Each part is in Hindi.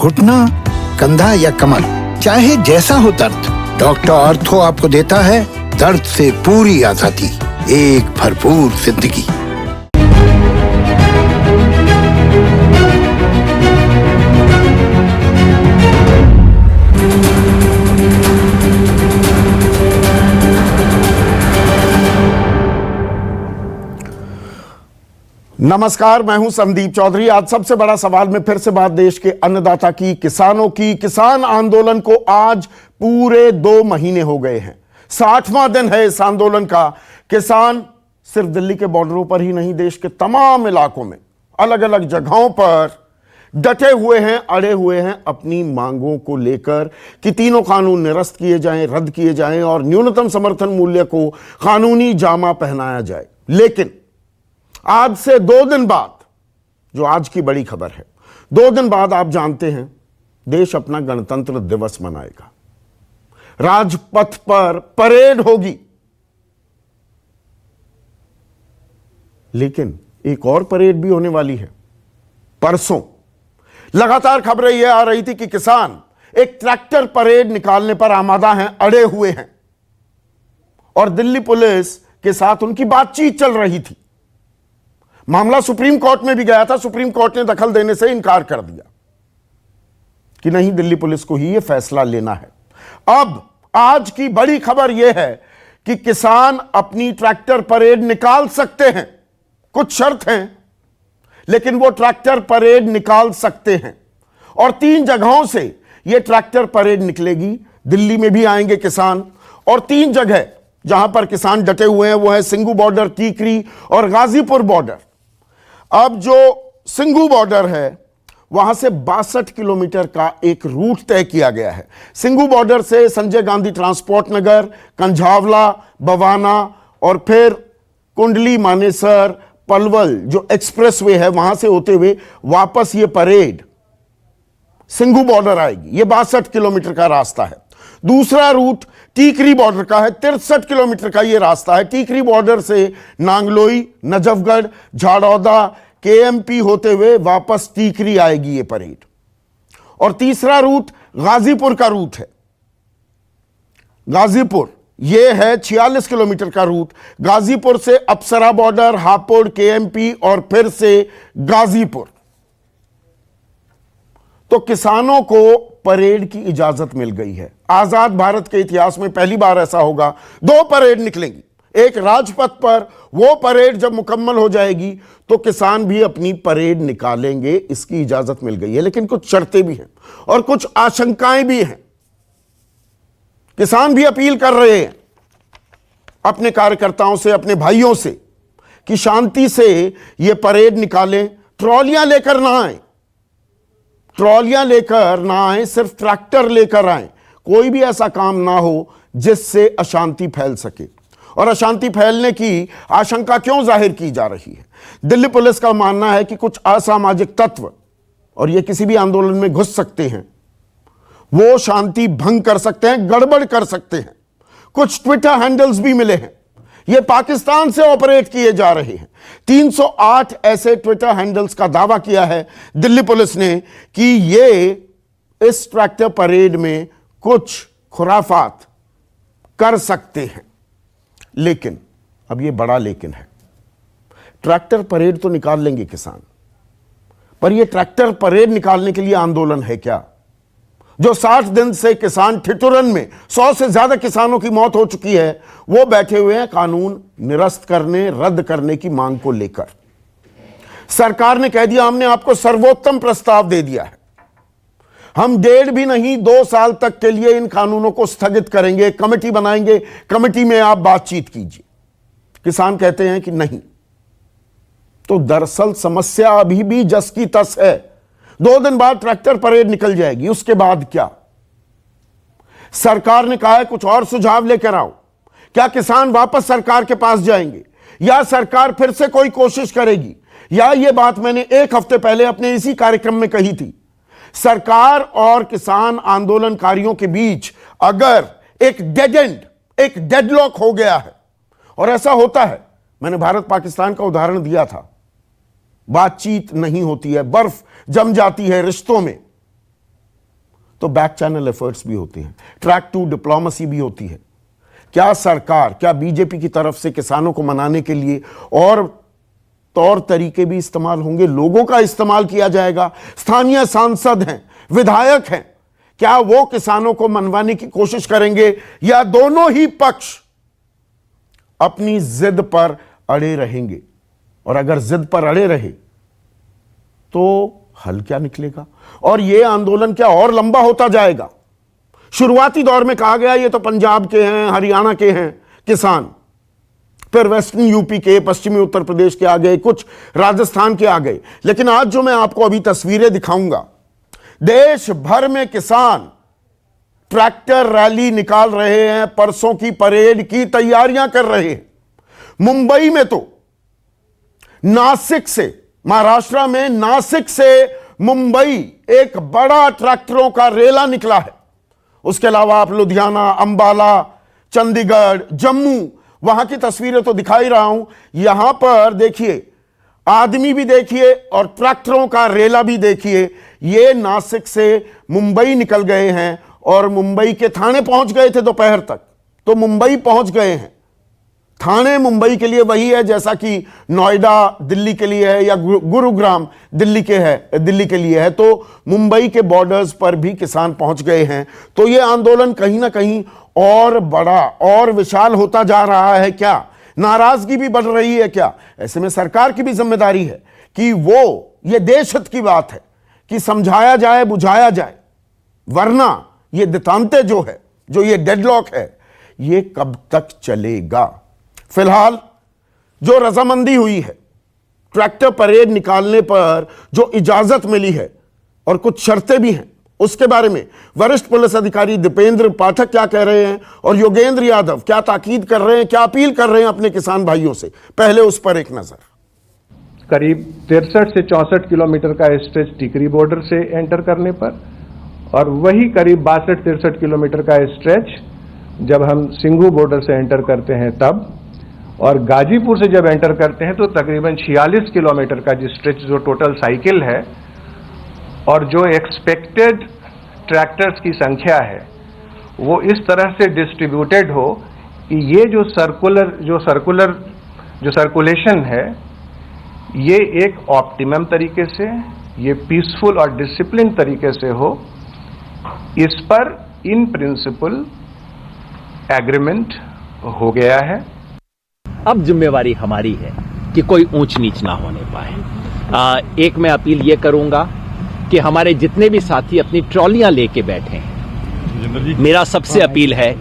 घुटना, कंधा या कमर, चाहे जैसा हो दर्द, डॉक्टर ऑर्थो आपको देता है दर्द से पूरी आजादी, एक भरपूर जिंदगी। नमस्कार, मैं हूं संदीप चौधरी। आज सबसे बड़ा सवाल में फिर से बात देश के अन्नदाता की, किसानों की। किसान आंदोलन को आज पूरे 2 महीने हो गए हैं। 60वां दिन है इस आंदोलन का। किसान सिर्फ दिल्ली के बॉर्डरों पर ही नहीं, देश के तमाम इलाकों में अलग अलग जगहों पर डटे हुए हैं, अड़े हुए हैं अपनी मांगों को लेकर कि तीनों कानून निरस्त किए जाएं, रद्द किए जाएं और न्यूनतम समर्थन मूल्य को कानूनी जामा पहनाया जाए। लेकिन आज से 2 दिन बाद, जो आज की बड़ी खबर है, 2 दिन बाद आप जानते हैं देश अपना गणतंत्र दिवस मनाएगा। राजपथ पर परेड होगी। लेकिन एक और परेड भी होने वाली है परसों। लगातार खबरें यह आ रही थी कि किसान एक ट्रैक्टर परेड निकालने पर आमादा हैं, अड़े हुए हैं और दिल्ली पुलिस के साथ उनकी बातचीत चल रही थी। मामला सुप्रीम कोर्ट में भी गया था। सुप्रीम कोर्ट ने दखल देने से इनकार कर दिया कि नहीं, दिल्ली पुलिस को ही यह फैसला लेना है। अब आज की बड़ी खबर यह है कि किसान अपनी ट्रैक्टर परेड निकाल सकते हैं। कुछ शर्त हैं, लेकिन वो ट्रैक्टर परेड निकाल सकते हैं और 3 जगहों से यह ट्रैक्टर परेड निकलेगी। दिल्ली में भी आएंगे किसान और 3 जगह जहां पर किसान डटे हुए हैं वो है सिंघू बॉर्डर, टीकरी और गाजीपुर बॉर्डर। अब जो सिंघू बॉर्डर है वहां से 62 किलोमीटर का एक रूट तय किया गया है। सिंघू बॉर्डर से संजय गांधी ट्रांसपोर्ट नगर, कंझावला, बवाना और फिर कुंडली, मानेसर, पलवल जो एक्सप्रेसवे है वहां से होते हुए वापस ये परेड सिंघू बॉर्डर आएगी। ये 62 किलोमीटर का रास्ता है। दूसरा रूट टीकरी बॉर्डर का है। 63 किलोमीटर का यह रास्ता है। टीकरी बॉर्डर से नांगलोई, नजफगढ़, झाड़ौदा, केएमपी होते हुए वापस टीकरी आएगी ये परेड। और तीसरा रूट गाजीपुर का रूट है। गाजीपुर यह है 46 किलोमीटर का रूट। गाजीपुर से अप्सरा बॉर्डर, हापुड़, केएमपी और फिर से गाजीपुर। तो किसानों को परेड की इजाजत मिल गई है। आजाद भारत के इतिहास में पहली बार ऐसा होगा। 2 परेड निकलेंगी, एक राजपथ पर। वो परेड जब मुकम्मल हो जाएगी तो किसान भी अपनी परेड निकालेंगे। इसकी इजाजत मिल गई है, लेकिन कुछ शर्तें भी हैं और कुछ आशंकाएं भी हैं। किसान भी अपील कर रहे हैं अपने कार्यकर्ताओं से, अपने भाइयों से कि शांति से ये परेड निकालें। ट्रॉलियां लेकर ना आए, ट्रॉलियां लेकर ना आए, सिर्फ ट्रैक्टर लेकर आए। कोई भी ऐसा काम ना हो जिससे अशांति फैल सके। और अशांति फैलने की आशंका क्यों जाहिर की जा रही है? दिल्ली पुलिस का मानना है कि कुछ असामाजिक तत्व, और ये किसी भी आंदोलन में घुस सकते हैं, वो शांति भंग कर सकते हैं, गड़बड़ कर सकते हैं। कुछ ट्विटर हैंडल्स भी मिले हैं, ये पाकिस्तान से ऑपरेट किए जा रहे हैं। 308 ऐसे ट्विटर हैंडल्स का दावा किया है दिल्ली पुलिस ने कि ये इस ट्रैक्टर परेड में कुछ खुराफात कर सकते हैं। लेकिन अब ये बड़ा लेकिन है। ट्रैक्टर परेड तो निकाल लेंगे किसान, पर ये ट्रैक्टर परेड निकालने के लिए आंदोलन है क्या? जो 60 दिन से किसान ठिठुरन में 100 से ज्यादा किसानों की मौत हो चुकी है, वो बैठे हुए हैं कानून निरस्त करने, रद्द करने की मांग को लेकर। सरकार ने कह दिया हमने आपको सर्वोत्तम प्रस्ताव दे दिया है, हम 1.5 भी नहीं 2 साल तक के लिए इन कानूनों को स्थगित करेंगे, कमेटी बनाएंगे, कमेटी में आप बातचीत कीजिए। किसान कहते हैं कि नहीं। तो दरअसल समस्या अभी भी जस की तस है। 2 दिन बाद ट्रैक्टर परेड निकल जाएगी, उसके बाद क्या? सरकार ने कहा है कुछ और सुझाव लेकर आओ। क्या किसान वापस सरकार के पास जाएंगे या सरकार फिर से कोई कोशिश करेगी? या यह बात मैंने 1 हफ्ते पहले अपने इसी कार्यक्रम में कही थी, सरकार और किसान आंदोलनकारियों के बीच अगर एक डेड एंड, एक डेडलॉक हो गया है, और ऐसा होता है, मैंने भारत पाकिस्तान का उदाहरण दिया था, बातचीत नहीं होती है, बर्फ जम जाती है रिश्तों में, तो बैक चैनल एफर्ट्स भी होते हैं, ट्रैक टू डिप्लोमेसी भी होती है। क्या सरकार, क्या बीजेपी की तरफ से किसानों को मनाने के लिए और तौर तरीके भी इस्तेमाल होंगे, लोगों का इस्तेमाल किया जाएगा? स्थानीय सांसद हैं, विधायक हैं, क्या वो किसानों को मनवाने की कोशिश करेंगे, या दोनों ही पक्ष अपनी जिद पर अड़े रहेंगे? और अगर जिद पर अड़े रहे तो हल क्या निकलेगा? और यह आंदोलन क्या और लंबा होता जाएगा? शुरुआती दौर में कहा गया ये तो पंजाब के हैं, हरियाणा के हैं किसान, फिर वेस्टर्न यूपी के, पश्चिमी उत्तर प्रदेश के आ गए, कुछ राजस्थान के आ गए, लेकिन आज जो मैं आपको अभी तस्वीरें दिखाऊंगा, देश भर में किसान ट्रैक्टर रैली निकाल रहे हैं, परसों की परेड की तैयारियां कर रहे हैं। मुंबई में तो नासिक से, महाराष्ट्र में नासिक से मुंबई एक बड़ा ट्रैक्टरों का रेला निकला है। उसके अलावा आप लुधियाना, अंबाला, चंडीगढ़, जम्मू, वहां की तस्वीरें तो दिखा ही रहा हूं। यहां पर देखिए, आदमी भी देखिए और ट्रैक्टरों का रेला भी देखिए। ये नासिक से मुंबई निकल गए हैं और मुंबई के थाने पहुंच गए थे दोपहर तक, तो मुंबई पहुंच गए हैं। थाने मुंबई के लिए वही है जैसा कि नोएडा दिल्ली के लिए है या गुरुग्राम दिल्ली के लिए है, तो मुंबई के बॉर्डर्स पर भी किसान पहुंच गए हैं। तो यह आंदोलन कहीं ना कहीं और बड़ा और विशाल होता जा रहा है क्या? नाराजगी भी बढ़ रही है क्या? ऐसे में सरकार की भी जिम्मेदारी है कि वो, ये देश हित की बात है कि समझाया जाए, बुझाया जाए, वरना ये दितांते जो है, जो ये डेडलॉक है, ये कब तक चलेगा? फिलहाल जो रजामंदी हुई है, ट्रैक्टर परेड निकालने पर जो इजाजत मिली है और कुछ शर्तें भी हैं, उसके बारे में वरिष्ठ पुलिस अधिकारी दीपेंद्र पाठक क्या कह रहे हैं और योगेंद्र यादव क्या ताकीद कर रहे हैं, क्या अपील कर रहे हैं अपने किसान भाइयों से, पहले उस पर एक नजर। करीब 63 से 64 किलोमीटर का स्ट्रेच टिकरी बॉर्डर से एंटर करने पर, और वही करीब 62-63 किलोमीटर का स्ट्रेच जब हम सिंघू बॉर्डर से एंटर करते हैं तब, और गाजीपुर से जब एंटर करते हैं तो तकरीबन 46 किलोमीटर का जो स्ट्रेच, जो टोटल साइकिल है, और जो एक्सपेक्टेड ट्रैक्टर्स की संख्या है वो इस तरह से डिस्ट्रीब्यूटेड हो कि ये जो सर्कुलेशन है ये एक ऑप्टिमम तरीके से, ये पीसफुल और डिसिप्लिन तरीके से हो। इस पर इन प्रिंसिपल एग्रीमेंट हो गया है। अब जिम्मेवारी हमारी है कि कोई ऊंच नीच ना होने पाए। एक मैं अपील ये करूंगा कि हमारे जितने भी साथी अपनी ट्रॉलियां लेके बैठे हैं, मेरा सबसे अपील है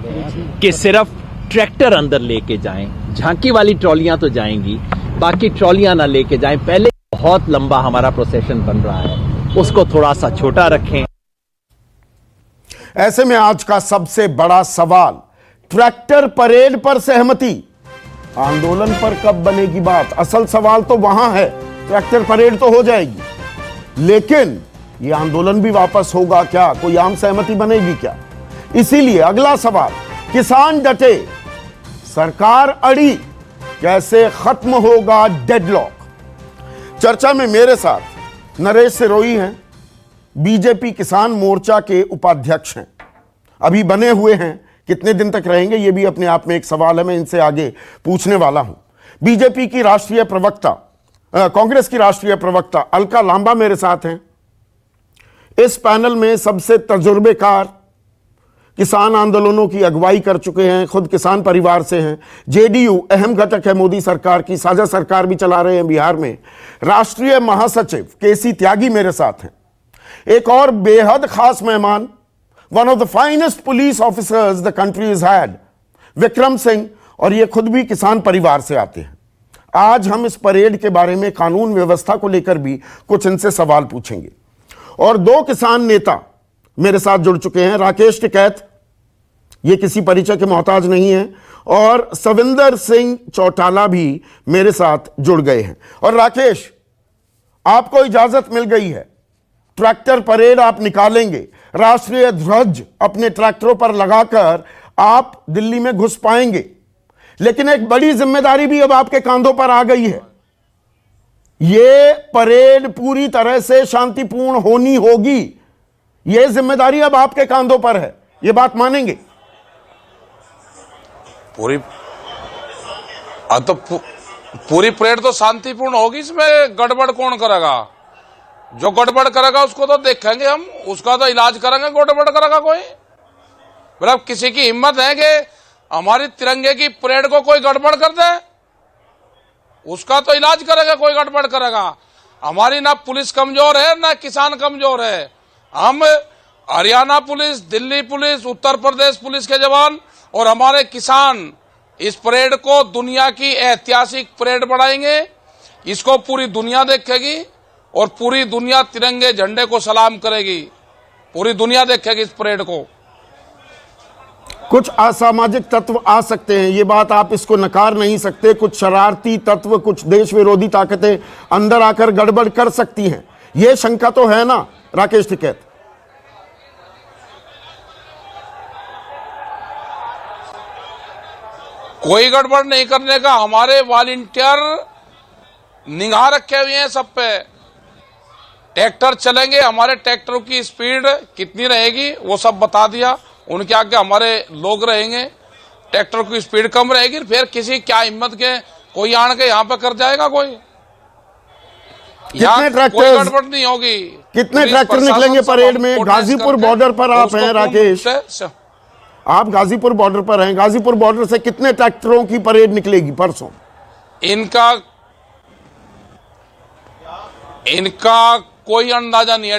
कि सिर्फ ट्रैक्टर अंदर लेके जाएं। झांकी वाली ट्रॉलियां तो जाएंगी, बाकी ट्रॉलियां ना लेके जाएं। पहले बहुत लंबा हमारा प्रोसेशन बन रहा है, उसको थोड़ा सा छोटा रखें। ऐसे में आज का सबसे बड़ा सवाल, ट्रैक्टर परेड पर सहमति, आंदोलन पर कब बनेगी बात? असल सवाल तो वहां है। ट्रैक्टर परेड तो हो जाएगी, लेकिन यह आंदोलन भी वापस होगा क्या? कोई आम सहमति बनेगी क्या? इसीलिए अगला सवाल, किसान डटे, सरकार अड़ी, कैसे खत्म होगा डेडलॉक? चर्चा में मेरे साथ नरेश सिरोही हैं, बीजेपी किसान मोर्चा के उपाध्यक्ष हैं, अभी बने हुए हैं। कितने दिन तक रहेंगे ये भी अपने आप में एक सवाल है, मैं इनसे आगे पूछने वाला हूं। बीजेपी की राष्ट्रीय प्रवक्ता, कांग्रेस की राष्ट्रीय प्रवक्ता अलका लांबा मेरे साथ हैं। इस पैनल में सबसे तजुर्बेकार, किसान आंदोलनों की अगुवाई कर चुके हैं, खुद किसान परिवार से हैं, जेडीयू अहम घटक है मोदी सरकार की, साझा सरकार भी चला रहे हैं बिहार में, राष्ट्रीय महासचिव केसी त्यागी मेरे साथ हैं। एक और बेहद खास मेहमान, one of the finest police officers the country has had, Vikram Singh, और ये खुद भी किसान परिवार से आते हैं। आज हम इस परेड के बारे में, कानून व्यवस्था को लेकर भी कुछ इनसे सवाल पूछेंगे। और दो किसान नेता मेरे साथ जुड़ चुके हैं, राकेश टिकैत, ये किसी परिचय के मोहताज नहीं है, और सविंदर सिंह चौटाला भी मेरे साथ जुड़ गए हैं। और राकेश, आपको इजाजत मिल गई है, ट्रैक्टर परेड आप निकालेंगे, राष्ट्रीय ध्वज अपने ट्रैक्टरों पर लगाकर आप दिल्ली में घुस पाएंगे, लेकिन एक बड़ी जिम्मेदारी भी अब आपके कांधों पर आ गई है। यह परेड पूरी तरह से शांतिपूर्ण होनी होगी, ये जिम्मेदारी अब आपके कांधों पर है, ये बात मानेंगे? पूरी तो पूरी परेड तो शांतिपूर्ण होगी, इसमें गड़बड़ कौन करेगा? जो गड़बड़ करेगा उसको तो देखेंगे हम, उसका तो इलाज करेंगे। गड़बड़ करेगा कोई? मतलब किसी की हिम्मत है कि हमारी तिरंगे की परेड को कोई गड़बड़ कर दे? उसका तो इलाज करेगा कोई गड़बड़ करेगा। हमारी ना पुलिस कमजोर है ना किसान कमजोर है। हम Haryana police, Delhi police, Uttar Pradesh police के जवान और हमारे किसान इस परेड को दुनिया की ऐतिहासिक परेड बनाएंगे। इसको पूरी दुनिया देखेगी और पूरी दुनिया तिरंगे झंडे को सलाम करेगी। पूरी दुनिया देखेगी इस परेड को। कुछ असामाजिक तत्व आ सकते हैं, ये बात आप इसको नकार नहीं सकते। कुछ शरारती तत्व, कुछ देश विरोधी ताकतें अंदर आकर गड़बड़ कर सकती हैं, ये शंका तो है ना राकेश टिकैत? कोई गड़बड़ नहीं करने का हमारे वॉलंटियर निगाह रखे हुए हैं सब पे। ट्रैक्टर चलेंगे, हमारे ट्रैक्टरों की स्पीड कितनी रहेगी वो सब बता दिया। उनके आगे हमारे लोग रहेंगे। ट्रैक्टर की स्पीड कम रहेगी, फिर किसी क्या हिम्मत के कोई आन के यहाँ पे कर जाएगा? कोई कितने ट्रैक्टर, कोई गड़बड़ नहीं होगी। कितने ट्रैक्टर निकलेंगे परेड में? गाजीपुर बॉर्डर पर आप हैं राकेश, आप गाजीपुर बॉर्डर पर हैं। गाजीपुर बॉर्डर से कितने ट्रैक्टरों की परेड निकलेगी परसों? इनका कोई अंदाजा नहीं है।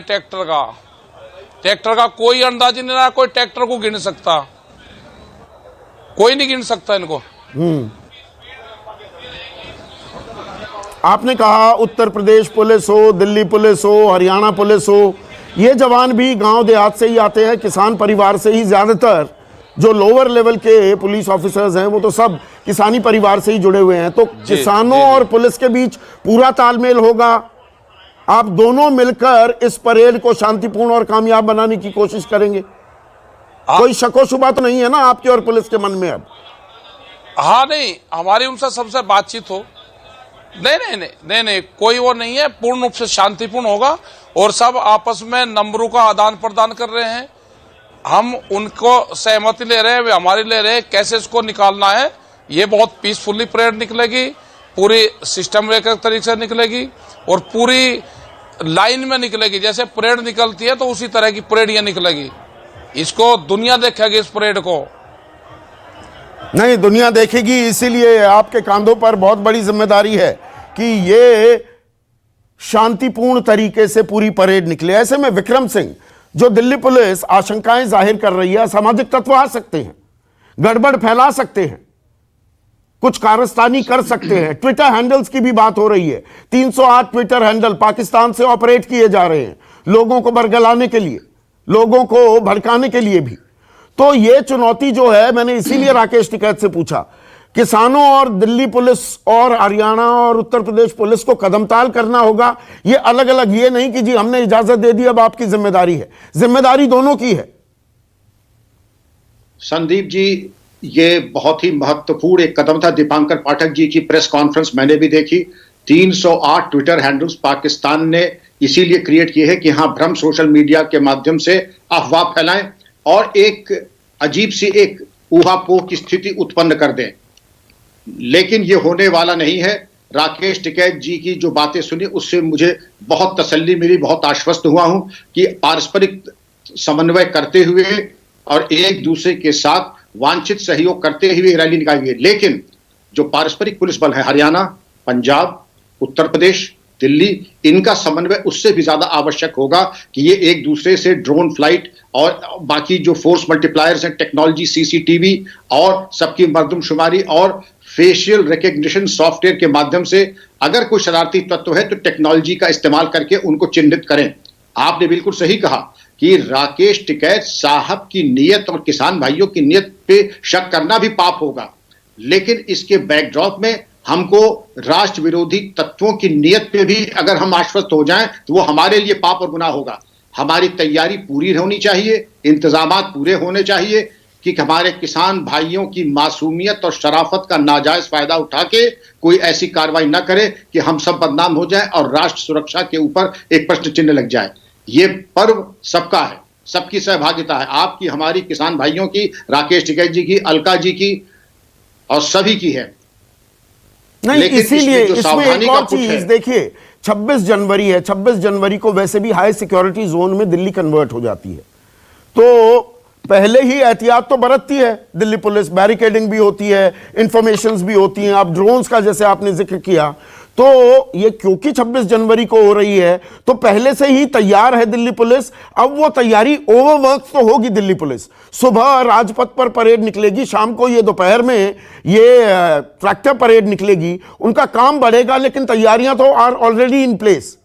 ट्रैक्टर का कोई अंदाजा नहीं रहा। कोई ट्रैक्टर को गिन सकता? कोई नहीं गिन सकता इनको। आपने कहा उत्तर प्रदेश पुलिस हो, दिल्ली पुलिस हो, हरियाणा पुलिस हो, ये जवान भी गांव देहात से ही आते हैं, किसान परिवार से ही। ज्यादातर जो लोअर लेवल के पुलिस ऑफिसर्स हैं वो तो सब किसानी परिवार से ही जुड़े हुए हैं। तो किसानों और पुलिस के बीच पूरा तालमेल होगा। आप दोनों मिलकर इस परेड को शांतिपूर्ण और कामयाब बनाने की कोशिश करेंगे? कोई शको शुबा तो नहीं है ना आपके और पुलिस के मन में अब? हाँ, नहीं, हमारी उनसे सबसे बातचीत हो। नहीं, कोई वो नहीं है। पूर्ण रूप से शांतिपूर्ण होगा और सब आपस में नंबरों का आदान प्रदान कर रहे हैं। हम उनको सहमति ले रहे हैं, वे हमारी ले रहे हैं। कैसे इसको निकालना है, ये बहुत पीसफुली परेड निकलेगी, पूरी सिस्टमेटिक तरीके से निकलेगी और पूरी लाइन में निकलेगी। जैसे परेड निकलती है तो उसी तरह की परेड ये निकलेगी। इसको दुनिया देखेगी, इस परेड को। नहीं, दुनिया देखेगी, इसीलिए आपके कांधों पर बहुत बड़ी जिम्मेदारी है कि ये शांतिपूर्ण तरीके से पूरी परेड निकले। ऐसे में विक्रम सिंह, जो दिल्ली पुलिस आशंकाएं जाहिर कर रही है, असामाजिक तत्व आ सकते हैं, गड़बड़ फैला सकते हैं, कुछ कारस्तानी कर सकते हैं। ट्विटर हैंडल्स की भी बात हो रही है। 308 ट्विटर हैंडल पाकिस्तान से ऑपरेट किए जा रहे हैं, लोगों को बरगलाने के लिए, लोगों को भड़काने के लिए भी। तो ये चुनौती जो है, मैंने इसीलिए राकेश टिकैत से पूछा, किसानों और दिल्ली पुलिस और हरियाणा और उत्तर प्रदेश पुलिस को कदमताल करना होगा। ये अलग अलग, ये नहीं कि जी हमने इजाजत दे दी अब आपकी जिम्मेदारी है। जिम्मेदारी दोनों की है। संदीप जी, ये बहुत ही महत्वपूर्ण एक कदम था। दीपांकर पाठक जी की प्रेस कॉन्फ्रेंस मैंने भी देखी। 308 ट्विटर हैंडल्स पाकिस्तान ने इसीलिए क्रिएट किए हैं कि हाँ, भ्रम सोशल मीडिया के माध्यम से अफवाह फैलाएं और एक अजीब सी एक ऊहापोह की स्थिति उत्पन्न कर दें। लेकिन ये होने वाला नहीं है। राकेश टिकैत जी की जो बातें सुनी उससे मुझे बहुत तसल्ली मिली, बहुत आश्वस्त हुआ हूं कि पारस्परिक समन्वय करते हुए और एक दूसरे के साथ वांछित सहयोग करते हुए रैली निकाली गई। लेकिन जो पारस्परिक पुलिस बल है, हरियाणा, पंजाब, उत्तर प्रदेश, दिल्ली, इनका समन्वय उससे भी ज्यादा आवश्यक होगा कि ये एक दूसरे से ड्रोन फ्लाइट और बाकी जो फोर्स मल्टीप्लायर्स हैं, टेक्नोलॉजी, सीसीटीवी और सबकी मर्दमशुमारी और फेशियल रिकग्निशन सॉफ्टवेयर के माध्यम से अगर कोई शरारती तत्व है तो टेक्नोलॉजी का इस्तेमाल करके उनको चिन्हित करें। आपने बिल्कुल सही कहा कि राकेश टिकैत साहब की नीयत और किसान भाइयों की नीयत पे शक करना भी पाप होगा, लेकिन इसके बैकड्रॉप में हमको राष्ट्र विरोधी तत्वों की नीयत पे भी अगर हम आश्वस्त हो जाएं तो वो हमारे लिए पाप और गुनाह होगा। हमारी तैयारी पूरी होनी चाहिए, इंतजामात पूरे होने चाहिए कि हमारे किसान भाइयों की मासूमियत और शराफत का नाजायज फायदा उठा के कोई ऐसी कार्रवाई न करे कि हम सब बदनाम हो जाएं और राष्ट्र सुरक्षा के ऊपर एक प्रश्न चिन्ह लग जाए। ये पर्व सबका है, सबकी सहभागिता है, आपकी, हमारी, किसान भाइयों की, राकेश टिकैत जी की, अलका जी की और सभी की है। नहीं, लेकिन इसीलिए जो इसमें सावधानी एक का और पुट चीज है, देखिए, 26 जनवरी है, 26 जनवरी को वैसे भी हाई सिक्योरिटी जोन में दिल्ली कन्वर्ट हो जाती है, तो पहले ही एहतियात तो बरतती है दिल्ली पुलिस, बैरिकेडिंग भी होती है, इंफॉर्मेशंस भी होती हैं, आप ड्रोन्स का जैसे आपने जिक्र किया, तो ये क्योंकि 26 जनवरी को हो रही है तो पहले से ही तैयार है दिल्ली पुलिस। अब वो तैयारी ओवरवर्क तो होगी दिल्ली पुलिस, सुबह राजपथ पर परेड निकलेगी, शाम को ये दोपहर में ये ट्रैक्टर परेड निकलेगी, उनका काम बढ़ेगा, लेकिन तैयारियां तो are already in place.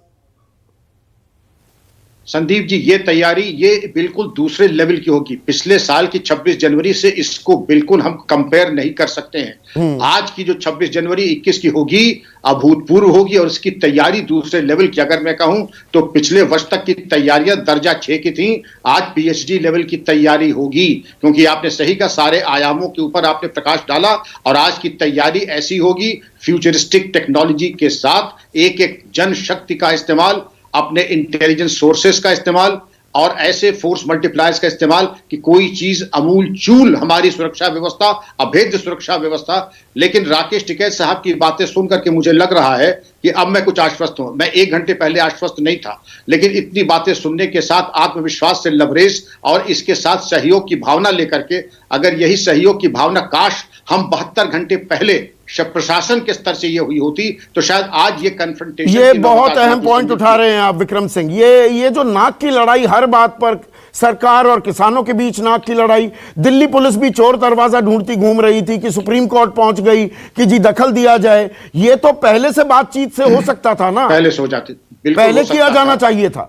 Sandeep ji, ये तैयारी ये बिल्कुल दूसरे लेवल की होगी। पिछले साल की 26 जनवरी से इसको बिल्कुल हम कंपेयर नहीं कर सकते हैं। आज की जो 26 जनवरी 21 की होगी, अभूतपूर्व होगी, और इसकी तैयारी दूसरे लेवल की। अगर मैं कहूं तो पिछले वर्ष तक की तैयारियां दर्जा 6 की थी, आज पीएचडी लेवल की तैयारी होगी, क्योंकि आपने सही का सारे आयामों के ऊपर आपने प्रकाश डाला। और आज की तैयारी ऐसी होगी, फ्यूचरिस्टिक टेक्नोलॉजी के साथ एक एक जनशक्ति का इस्तेमाल, अपने इंटेलिजेंस सोर्सेस का इस्तेमाल और ऐसे फोर्स मल्टीप्लायर्स का इस्तेमाल कि कोई चीज अमूल चूल हमारी सुरक्षा व्यवस्था, अभेद्य सुरक्षा व्यवस्था। लेकिन राकेश टिकैत साहब की बातें सुनकर के मुझे लग रहा है कि अब मैं कुछ आश्वस्त हूं। मैं 1 घंटे पहले आश्वस्त नहीं था, लेकिन इतनी बातें सुनने के साथ आत्मविश्वास से लबरेज और इसके साथ सहयोग की भावना लेकर के, अगर यही सहयोग की भावना काश हम 72 घंटे पहले प्रशासन के स्तर से ये हुई होती तो शायद आज ये कन्फ्रंटेशन। ये बहुत अहम पॉइंट उठा रहे हैं आप विक्रम सिंह। ये जो नाक की लड़ाई, हर बात पर सरकार और किसानों के बीच नाक की लड़ाई, दिल्ली पुलिस भी चोर दरवाजा ढूंढती घूम रही थी कि सुप्रीम कोर्ट पहुंच गई कि जी दखल दिया जाए, ये तो पहले से बातचीत से हो सकता था ना, पहले से हो जाती, पहले किया जाना चाहिए था।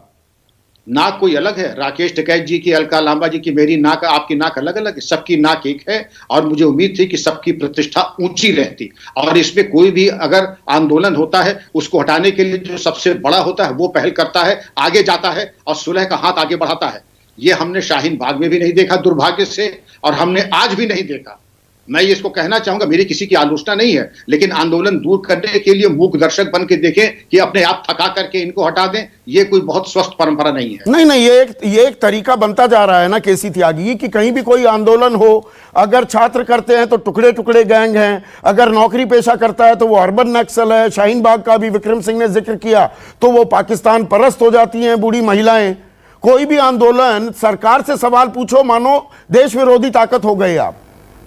नाक कोई अलग है, राकेश टिकैत जी की, अलका लांबा जी की, मेरी नाक, आपकी नाक अलग अलग है, सबकी नाक एक है। और मुझे उम्मीद थी कि सबकी प्रतिष्ठा ऊंची रहती, और इसमें कोई भी अगर आंदोलन होता है उसको हटाने के लिए जो सबसे बड़ा होता है वो पहल करता है, आगे जाता है और सुलह का हाथ आगे बढ़ाता है। ये हमने शाहीन बाग में भी नहीं देखा दुर्भाग्य से, और हमने आज भी नहीं देखा। मैं इसको कहना चाहूंगा, मेरी किसी की आलोचना नहीं है, लेकिन आंदोलन दूर करने के लिए मूक दर्शक बन के देखें कि अपने आप थका करके इनको हटा दें, ये कोई बहुत स्वस्थ परंपरा नहीं है। नहीं, ये एक तरीका बनता जा रहा है ना केसी त्यागी, कि कहीं भी कोई आंदोलन हो, अगर छात्र करते हैं तो टुकड़े टुकड़े गैंग हैं, अगर नौकरी पेशा करता है तो वो अर्बन नक्सल है, शाहीन बाग का भी विक्रम सिंह ने जिक्र किया, तो वो पाकिस्तान परस्त हो जाती हैं बूढ़ी महिलाएं। कोई भी आंदोलन, सरकार से सवाल पूछो, मानो देश विरोधी ताकत हो गए आप।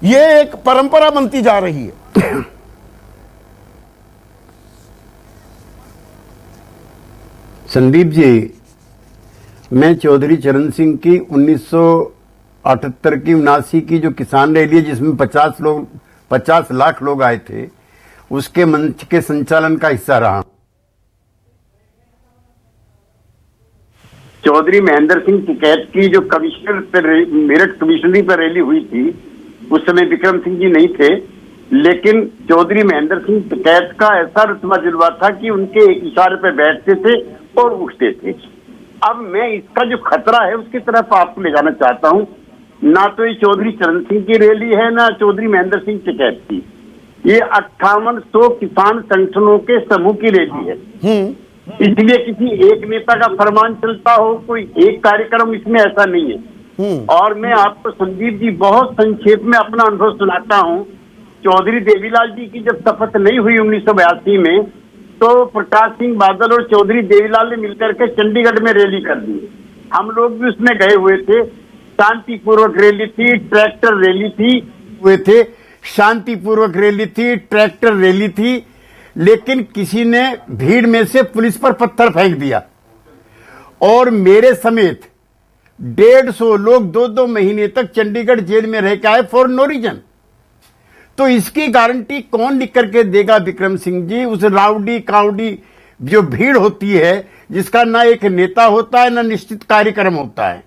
ये एक परंपरा बनती जा रही है। संदीप जी, मैं चौधरी चरण सिंह की 1978 की 79 की जो किसान रैली है जिसमें 50 लाख लोग आए थे, उसके मंच के संचालन का हिस्सा रहा। चौधरी महेंद्र सिंह टिकैत की जो कमिश्नर पर, मेरठ कमिश्नरी पर रैली हुई थी, उस समय विक्रम सिंह जी नहीं थे, लेकिन चौधरी महेंद्र सिंह टिकैत का ऐसा रुतबा जुलवा था कि उनके एक इशारे पर बैठते थे और उठते थे। अब मैं इसका जो खतरा है उसकी तरफ आपको ले जाना चाहता हूं। ना तो ये चौधरी चरण सिंह की रैली है, ना चौधरी महेंद्र सिंह टिकैत की, ये 5800 किसान संगठनों के समूह की रैली है। इसलिए किसी एक नेता का फरमान चलता हो, कोई एक कार्यक्रम, इसमें ऐसा नहीं है। और मैं आपको संदीप जी बहुत संक्षेप में अपना अनुभव सुनाता हूं। चौधरी देवीलाल जी की जब शपथ नहीं हुई 1982 में, तो प्रकाश सिंह बादल और चौधरी देवीलाल ने मिलकर के चंडीगढ़ में रैली कर दी। हम लोग भी उसमें गए हुए थे। शांतिपूर्वक रैली थी, ट्रैक्टर रैली थी, शांतिपूर्वक रैली थी, ट्रैक्टर रैली थी, लेकिन किसी ने भीड़ में से पुलिस पर पत्थर फेंक दिया और मेरे समेत 150 लोग 2-2 महीने तक चंडीगढ़ जेल में रह के आए फॉर नो रीजन। तो इसकी गारंटी कौन लिख करके देगा विक्रम सिंह जी? उस राउडी काउडी जो भीड़ होती है, जिसका ना एक नेता होता है ना निश्चित कार्यक्रम होता है,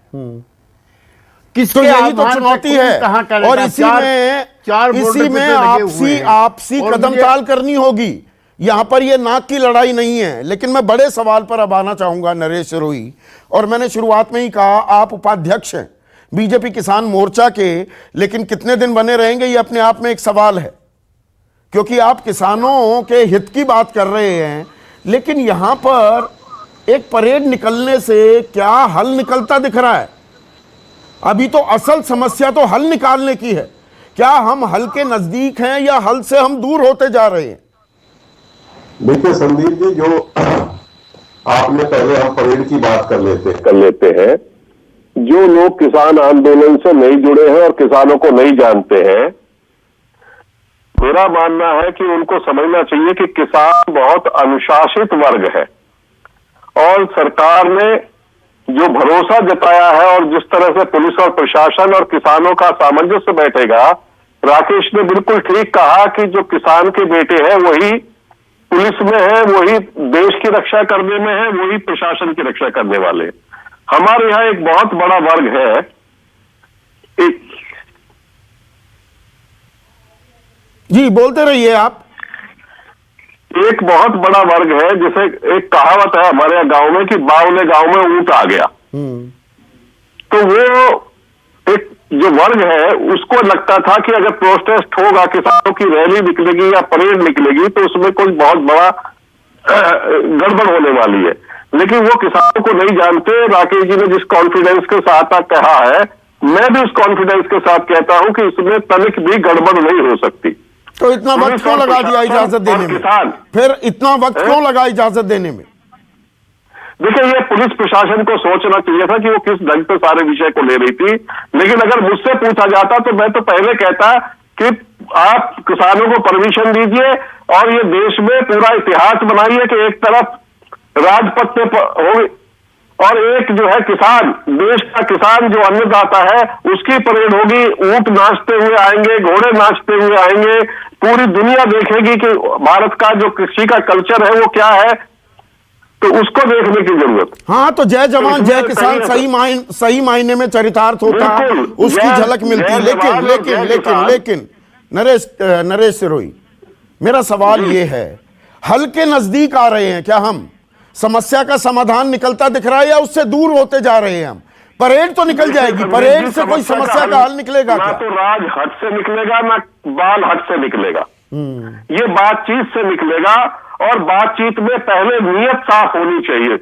तो यही तो चुनौती है। और इसी में आपसी कदमताल करनी होगी। यहां पर यह नाक की लड़ाई नहीं है। लेकिन मैं बड़े सवाल पर अब आना चाहूंगा, नरेश रोही, और मैंने शुरुआत में ही कहा आप उपाध्यक्ष हैं बीजेपी किसान मोर्चा के, लेकिन कितने दिन बने रहेंगे ये अपने आप में एक सवाल है, क्योंकि आप किसानों के हित की बात कर रहे हैं। लेकिन यहां पर एक परेड निकलने से क्या हल निकलता दिख रहा है? अभी तो असल समस्या तो हल निकालने की है। क्या हम हल के नजदीक हैं या हल से हम दूर होते जा रहे हैं? देखिए संदीप जी, जो आपने पहले हम परेड की बात कर लेते हैं, जो लोग किसान आंदोलन से नहीं जुड़े हैं और किसानों को नहीं जानते हैं, मेरा मानना है कि उनको समझना चाहिए कि किसान बहुत अनुशासित वर्ग है और सरकार ने जो भरोसा जताया है और जिस तरह से पुलिस और प्रशासन और किसानों का सामंजस्य बैठेगा, राकेश ने बिल्कुल ठीक कहा कि जो किसान के बेटे हैं वही पुलिस में है, वही देश की रक्षा करने में है, वही प्रशासन की रक्षा करने वाले। हमारे यहाँ एक बहुत बड़ा वर्ग है, जी बोलते रहिए आप। एक बहुत बड़ा वर्ग है, जैसे एक कहावत है हमारे यहाँ गांव में कि बावले गांव में ऊंट आ गया। तो वो एक जो वर्ग है उसको लगता था कि अगर प्रोटेस्ट होगा, किसानों की रैली निकलेगी या परेड निकलेगी तो उसमें कोई बहुत बड़ा गड़बड़ होने वाली है। लेकिन वो किसानों को नहीं जानते। राकेश जी ने जिस कॉन्फिडेंस के साथ कहा है, मैं भी उस कॉन्फिडेंस के साथ कहता हूं कि इसमें तनिक भी गड़बड़ नहीं हो सकती। तो इतना वक्त क्यों लगा दिया इजाजत देने में? फिर इतना वक्त क्यों लगा इजाजत देने में? देखिए, ये पुलिस प्रशासन को सोचना चाहिए था कि वो किस ढंग से सारे विषय को ले रही थी। लेकिन अगर मुझसे पूछा जाता तो मैं तो पहले कहता कि आप किसानों को परमिशन दीजिए और ये देश में पूरा इतिहास बनाइए कि एक तरफ राजपथ पे हो और एक जो है किसान, देश का किसान जो अन्नदाता है उसकी परेड होगी। ऊंट नाचते हुए आएंगे, घोड़े नाचते हुए आएंगे, पूरी दुनिया देखेगी कि भारत का जो कृषि का कल्चर है वो क्या है, तो उसको देखने की जरूरत। हाँ, तो जय जवान जय किसान सही मायने में चरितार्थ होता है, उसकी झलक मिलती है। लेकिन लेकिन लेकिन लेकिन नरेश सिरोही, मेरा सवाल ये है, हल के नजदीक आ रहे हैं क्या हम? समस्या का समाधान निकलता दिख रहा है या उससे दूर होते जा रहे हैं हम? परेड तो निकल जाएगी, परेड से कोई समस्या का हल निकलेगा क्या? ना तो राजहट से निकलेगा ना बाल हट से निकलेगा, ये बातचीत से निकलेगा। और बातचीत में पहले नियत साफ होनी चाहिए।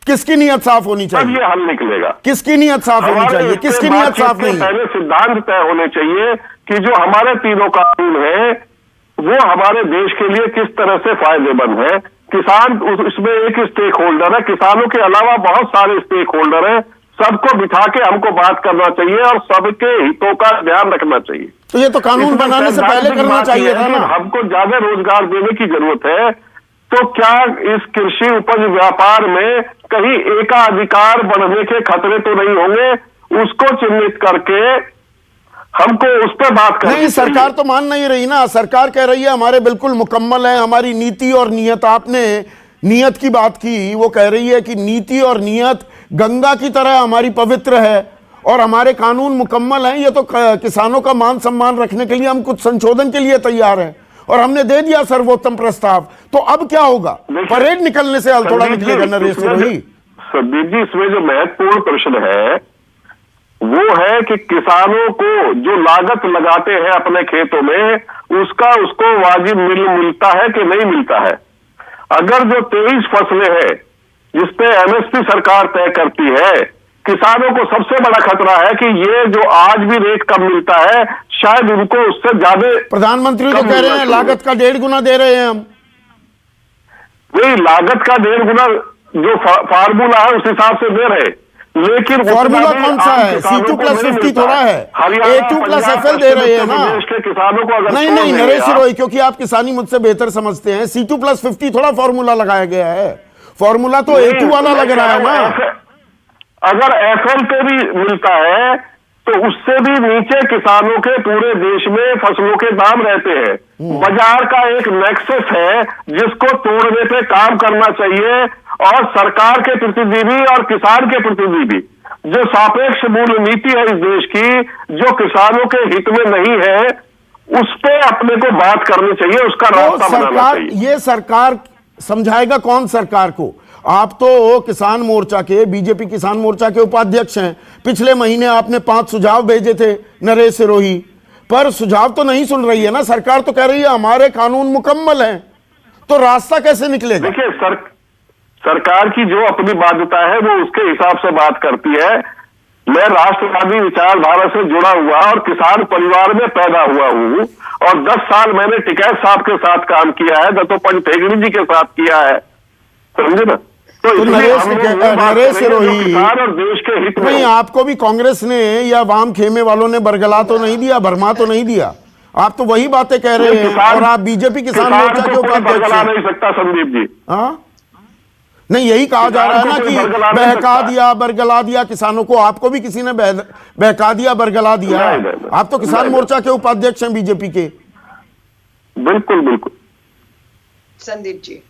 किसकी नियत साफ होनी चाहिए? तब ये हल निकलेगा। किसकी नियत साफ होनी चाहिए? किसकी नियत साफ नहीं? पहले सिद्धांत तय होने चाहिए कि जो हमारे तीनों कानून है वो हमारे देश के लिए किस तरह से फायदेमंद है। किसान उसमें एक स्टेक होल्डर है, किसानों के अलावा बहुत सारे स्टेक होल्डर है। सबको बिठा के हमको बात करना चाहिए और सबके हितों का ध्यान रखना चाहिए। तो ये तो कानून बनाने से पहले करना चाहिए था ना। हमको ज्यादा रोजगार देने की जरूरत है। तो क्या इस कृषि उपज व्यापार में कहीं एकाधिकार बढ़ने के खतरे तो नहीं होंगे? उसको चिन्हित करके हमको उस पर बात करनी नहीं, सरकार तो मान नहीं रही ना। सरकार कह रही है हमारे बिल्कुल मुकम्मल है, हमारी नीति और नियत। आपने नियत की बात की, वो कह रही है कि नीति और नियत गंगा की तरह हमारी पवित्र है और हमारे कानून मुकम्मल हैं। ये तो किसानों का मान सम्मान रखने के लिए हम कुछ संशोधन के लिए तैयार हैं और हमने दे दिया सर्वोत्तम प्रस्ताव। तो अब क्या होगा? परेड निकलने से हल थोड़ा निकलेगा नरेश सिरोही। संदीप जी, इसमें जो महत्वपूर्ण प्रश्न है वो है कि किसानों को जो लागत लगाते हैं अपने खेतों में उसका उसको वाजिब मिलता है कि नहीं मिलता है। अगर जो 23 फसलें हैं जिसपे एमएसपी सरकार तय करती है, किसानों को सबसे बड़ा खतरा है कि ये जो आज भी रेट कम मिलता है शायद उनको उससे ज्यादा। प्रधानमंत्री तो कह रहे हैं लागत का 1.5 गुना दे रहे हैं हम। वही लागत का 1.5 गुना जो फार्मूला है उस हिसाब से दे रहे, लेकिन फॉर्मूला कौन सा है? C2+50 थोड़ा है, A2+FL दे रहे हैं ना किसानों को। अगर नहीं नरेश सिरोही, क्योंकि आप किसानी मुझसे बेहतर समझते हैं, C2+50 थोड़ा फॉर्मूला लगाया गया है। फॉर्मूला तो A2 वाला लग रहा है ना। अगर FL पे भी मिलता है तो उससे भी नीचे किसानों के पूरे देश में फसलों के दाम रहते हैं। बाजार का एक नेक्सस है जिसको तोड़ने पे काम करना चाहिए और सरकार के प्रतिनिधि और किसान के प्रतिनिधि, जो सापेक्ष मूल्य नीति है इस देश की, जो किसानों के हित में नहीं है, उस पे अपने को बात करनी चाहिए, उसका रास्ता बनाना चाहिए। ये सरकार समझाएगा कौन सरकार को? आप तो किसान मोर्चा के, बीजेपी किसान मोर्चा के उपाध्यक्ष हैं। पिछले महीने आपने 5 सुझाव भेजे थे नरेश सिरोही, पर सुझाव तो नहीं सुन रही है ना सरकार। तो कह रही है हमारे कानून मुकम्मल हैं, तो रास्ता कैसे निकलेगा? देखिए, सरकार की जो अपनी बाध्यता है वो उसके हिसाब से बात करती है, मैं राष्ट्रवादी विचारधारा से जुड़ा हुआ और किसान परिवार में पैदा हुआ हूँ, और 10 साल मैंने टिकैत साहब के साथ काम किया है, दत्तोपंत ठेंगड़ी जी के साथ किया है, समझे ना। तो नरेश सिरोही, किसान और देश के हित में नहीं, आपको भी कांग्रेस ने या वाम खेमे वालों ने बरगला तो नहीं दिया, भरमा तो नहीं दिया, आप तो वही बातें कह रहे हैं। और आप बीजेपी किसान मोर्चा के उपाध्यक्ष हैं। नहीं सकता संदीप जी, हाँ नहीं, यही कहा जा रहा है ना कि बहका दिया, बरगला दिया किसानों को। आपको भी किसी ने बहका दिया, बरगला दिया। आप तो किसान मोर्चा के उपाध्यक्ष हैं बीजेपी के। बिल्कुल बिल्कुल। संदीप जी,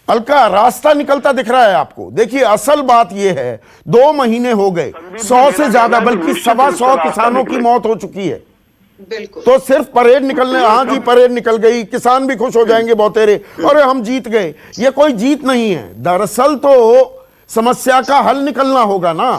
अलका, रास्ता निकलता दिख रहा है आपको? देखिए, असल बात यह है, 2 महीने हो गए, 100 से ज्यादा, बल्कि 125 किसानों की मौत हो चुकी है। बिल्कुल। तो सिर्फ परेड निकलने, हाँ जी परेड निकल गई, किसान भी खुश हो जाएंगे बहुतेरे, और हम जीत गए, ये कोई जीत नहीं है। दरअसल तो समस्या का हल निकलना होगा ना।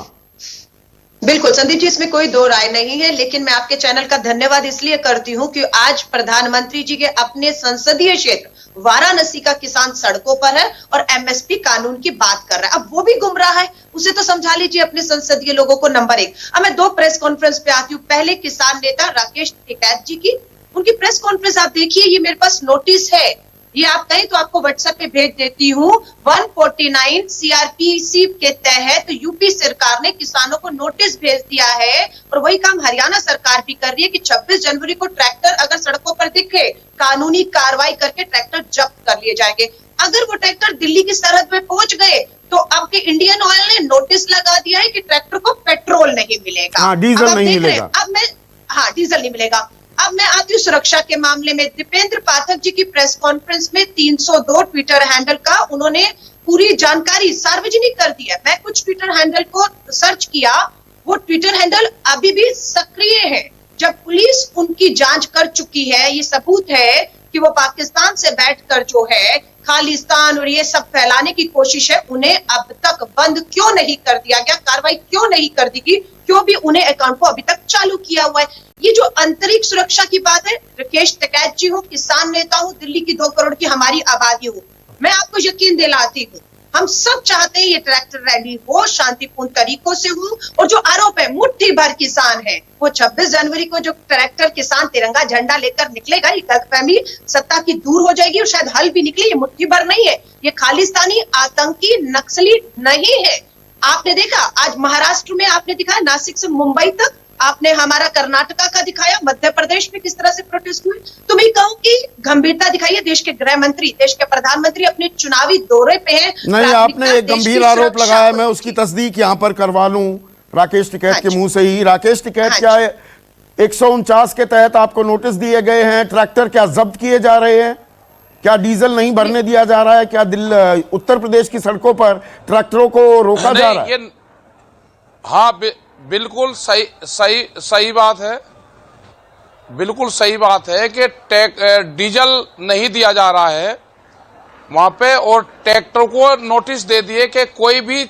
बिल्कुल संदीप जी, इसमें कोई दो राय नहीं है, लेकिन मैं आपके चैनल का धन्यवाद इसलिए करती हूं कि आज प्रधानमंत्री जी के अपने संसदीय क्षेत्र वाराणसी का किसान सड़कों पर है और एमएसपी कानून की बात कर रहा है। अब वो भी गुमराह है, उसे तो समझा लीजिए अपने संसदीय लोगों को। नंबर 1, अब मैं 2 प्रेस कॉन्फ्रेंस पे आती हूँ। पहले किसान नेता राकेश टिकैत जी की, उनकी प्रेस कॉन्फ्रेंस आप देखिए, ये मेरे पास नोटिस है, ये आप कहें तो आपको व्हाट्सएप पे भेज देती हूँ। 149 सीआरपीसी के तहत यूपी सरकार ने किसानों को नोटिस भेज दिया है, और वही काम हरियाणा सरकार भी कर रही है कि 26 जनवरी को ट्रैक्टर अगर सड़कों पर दिखे, कानूनी कार्रवाई करके ट्रैक्टर जब्त कर लिए जाएंगे। अगर वो ट्रैक्टर दिल्ली की सरहद में पहुंच गए तो आपके इंडियन ऑयल ने नोटिस लगा दिया है कि ट्रैक्टर को पेट्रोल नहीं मिलेगा, डीजल नहीं मिलेगा। डीजल नहीं मिलेगा। अब मैं आती हूँ सुरक्षा के मामले में। दीपेंद्र पाठक जी की प्रेस कॉन्फ्रेंस में 302 ट्विटर हैंडल का उन्होंने पूरी जानकारी सार्वजनिक कर दी है। मैं कुछ ट्विटर हैंडल को सर्च किया, वो ट्विटर हैंडल अभी भी सक्रिय है। जब पुलिस उनकी जांच कर चुकी है, ये सबूत है कि वो पाकिस्तान से बैठकर जो है खालिस्तान और ये सब फैलाने की कोशिश है, उन्हें अब तक बंद क्यों नहीं कर दिया गया, कार्रवाई क्यों नहीं कर दी गई, क्यों भी उन्हें अकाउंट को अभी तक चालू किया हुआ है। ये जो अंतरिक्ष सुरक्षा की बात है, राकेश टिकैत जी हो, किसान नेता हूं, दिल्ली की 2 करोड़ की हमारी आबादी हो, मैं आपको यकीन दिलाती हूँ, हम सब चाहते हैं ये ट्रैक्टर रैली हो, शांतिपूर्ण तरीकों से हो। और जो आरोप है मुट्ठी भर किसान है, वो 26 जनवरी को जो ट्रैक्टर किसान तिरंगा झंडा लेकर निकलेगा, ये गलतफहमी सत्ता की दूर हो जाएगी और शायद हल भी निकले। ये मुट्ठी भर नहीं है, ये खालिस्तानी आतंकी नक्सली नहीं है। आपने देखा आज महाराष्ट्र में, आपने दिखाया नासिक से मुंबई तक, आपने हमारा कर्नाटका का दिखाया, मध्य प्रदेश में किस तरह से प्रोटेस्ट हुए। तो मैं कहूं कि गंभीरता दिखाइए। देश के गृह मंत्री, देश के प्रधानमंत्री अपने चुनावी दौरे पे हैं। नहीं, आपने एक गंभीर आरोप लगाया, मैं उसकी तस्दीक यहां पर करवा लूं राकेश टिकैत के मुंह से ही। राकेश टिकैत, क्या 149 के तहत आपको नोटिस दिए गए हैं? ट्रैक्टर क्या जब्त किए जा रहे हैं? क्या डीजल नहीं भरने दिया जा रहा है? क्या उत्तर प्रदेश की सड़कों पर ट्रैक्टरों को रोका जा रहा है? हाँ, बिल्कुल सही बात है, बिल्कुल सही बात है कि डीजल नहीं दिया जा रहा है वहां पे, और ट्रैक्टर को नोटिस दे दिए कि कोई भी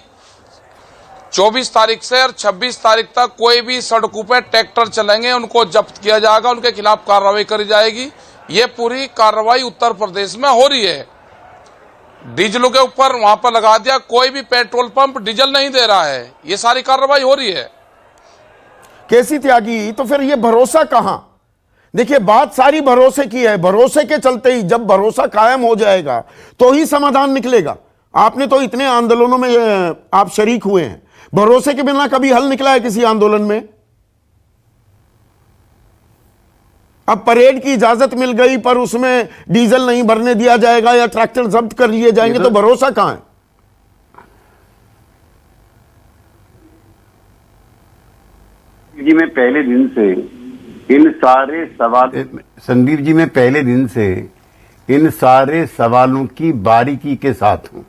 24 तारीख से और 26 तारीख तक कोई भी सड़कों पे ट्रैक्टर चलेंगे उनको जब्त किया जाएगा, उनके खिलाफ कार्रवाई करी जाएगी। ये पूरी कार्रवाई उत्तर प्रदेश में हो रही है। डीजलों के ऊपर वहां पर लगा दिया, कोई भी पेट्रोल पंप डीजल नहीं दे रहा है, ये सारी कार्रवाई हो रही है। केसी त्यागी, तो फिर ये भरोसा कहां? देखिए, बात सारी भरोसे की है। भरोसे के चलते ही, जब भरोसा कायम हो जाएगा तो ही समाधान निकलेगा। आपने तो इतने आंदोलनों में आप शरीक हुए हैं, भरोसे के बिना कभी हल निकला है किसी आंदोलन में? अब परेड की इजाजत मिल गई पर उसमें डीजल नहीं भरने दिया जाएगा या ट्रैक्टर जब्त कर लिए जाएंगे, तो भरोसा कहां है? जी, मैं पहले दिन से इन सारे सवाल, संदीप जी, मैं पहले दिन से इन सारे सवालों की बारीकी के साथ हूं,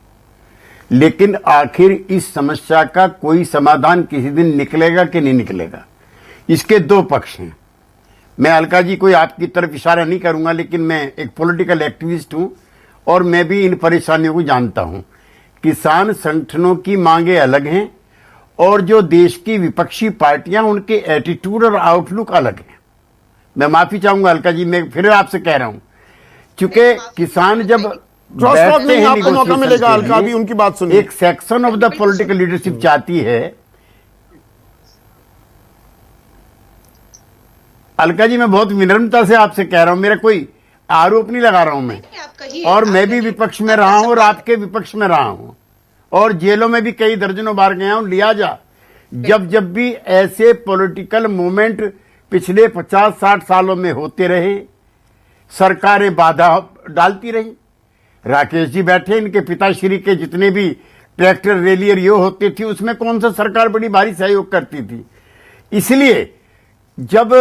लेकिन आखिर इस समस्या का कोई समाधान किसी दिन निकलेगा कि नहीं निकलेगा, इसके 2 पक्ष हैं। मैं अलका जी कोई आपकी तरफ इशारा नहीं करूंगा, लेकिन मैं एक पॉलिटिकल एक्टिविस्ट हूं और मैं भी इन परेशानियों को जानता हूं। किसान संगठनों की मांगे अलग हैं और जो देश की विपक्षी पार्टियां, उनके एटीट्यूड और आउटलुक अलग है। मैं माफी चाहूंगा अलका जी, मैं फिर आपसे कह रहा हूं, चूंकि किसान जब बैठते हैं आपको मौका मिलेगा अलका भी उनकी बात सुनिए। एक section of the political leadership चाहती है अलका जी, मैं बहुत विनम्रता से आपसे कह रहा हूं, मेरा कोई आरोप नहीं लगा रहा हूं मैं, और मैं भी विपक्ष में रहा हूं और आपके विपक्ष में रहा हूं, और जेलों में भी कई दर्जनों बार गया हूं। लिहाजा जब भी ऐसे पॉलिटिकल मूवमेंट पिछले 50-60 सालों में होते रहे, सरकारें बाधा डालती रही। राकेश जी बैठे, इनके पिताश्री के जितने भी ट्रैक्टर रैली और ये होती थी, उसमें कौन सा सरकार बड़ी भारी सहयोग करती थी। इसलिए जब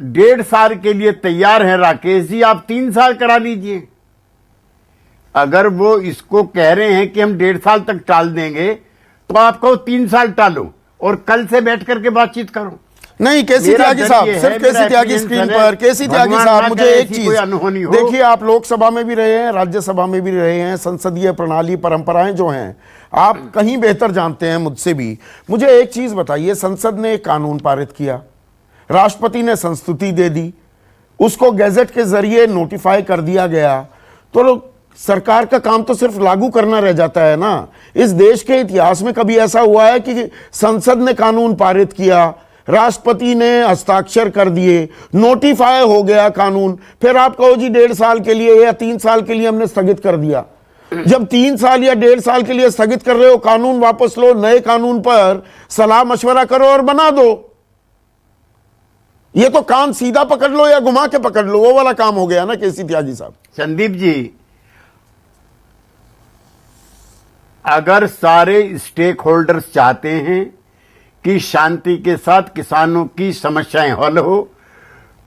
1.5 साल के लिए तैयार हैं राकेश जी, आप 3 साल करा लीजिए। अगर वो इसको कह रहे हैं कि हम 1.5 साल तक टाल देंगे, तो आप कहो 3 साल टालो और कल से बैठ करके बातचीत करो। नहीं, केसी त्यागी साहब, सिर्फ केसी त्यागी स्क्रीन पर। केसी त्यागी साहब, मुझे एक चीज देखिए, आप लोकसभा में भी रहे हैं, राज्यसभा में भी रहे हैं, संसदीय प्रणाली परंपराएं जो हैं आप कहीं बेहतर जानते हैं मुझसे भी। मुझे एक चीज बताइए, संसद ने एक कानून पारित किया, राष्ट्रपति ने संस्तुति दे दी, उसको गैजेट के जरिए नोटिफाई कर दिया गया, तो सरकार का काम तो सिर्फ लागू करना रह जाता है ना। इस देश के इतिहास में कभी ऐसा हुआ है कि संसद ने कानून पारित किया, राष्ट्रपति ने हस्ताक्षर कर दिए, नोटिफाई हो गया कानून, फिर आप कहो जी 1.5 साल के लिए या 3 साल के लिए हमने स्थगित कर दिया। जब 3 साल या 1.5 साल के लिए स्थगित कर रहे हो, कानून वापस लो, नए कानून पर सलाह मशवरा करो और बना दो। ये तो कान सीधा पकड़ लो या घुमा के पकड़ लो, वो वाला काम हो गया ना केसी त्यागी साहब। संदीप जी, अगर सारे स्टेक होल्डर्स चाहते हैं कि शांति के साथ किसानों की समस्याएं हल हो,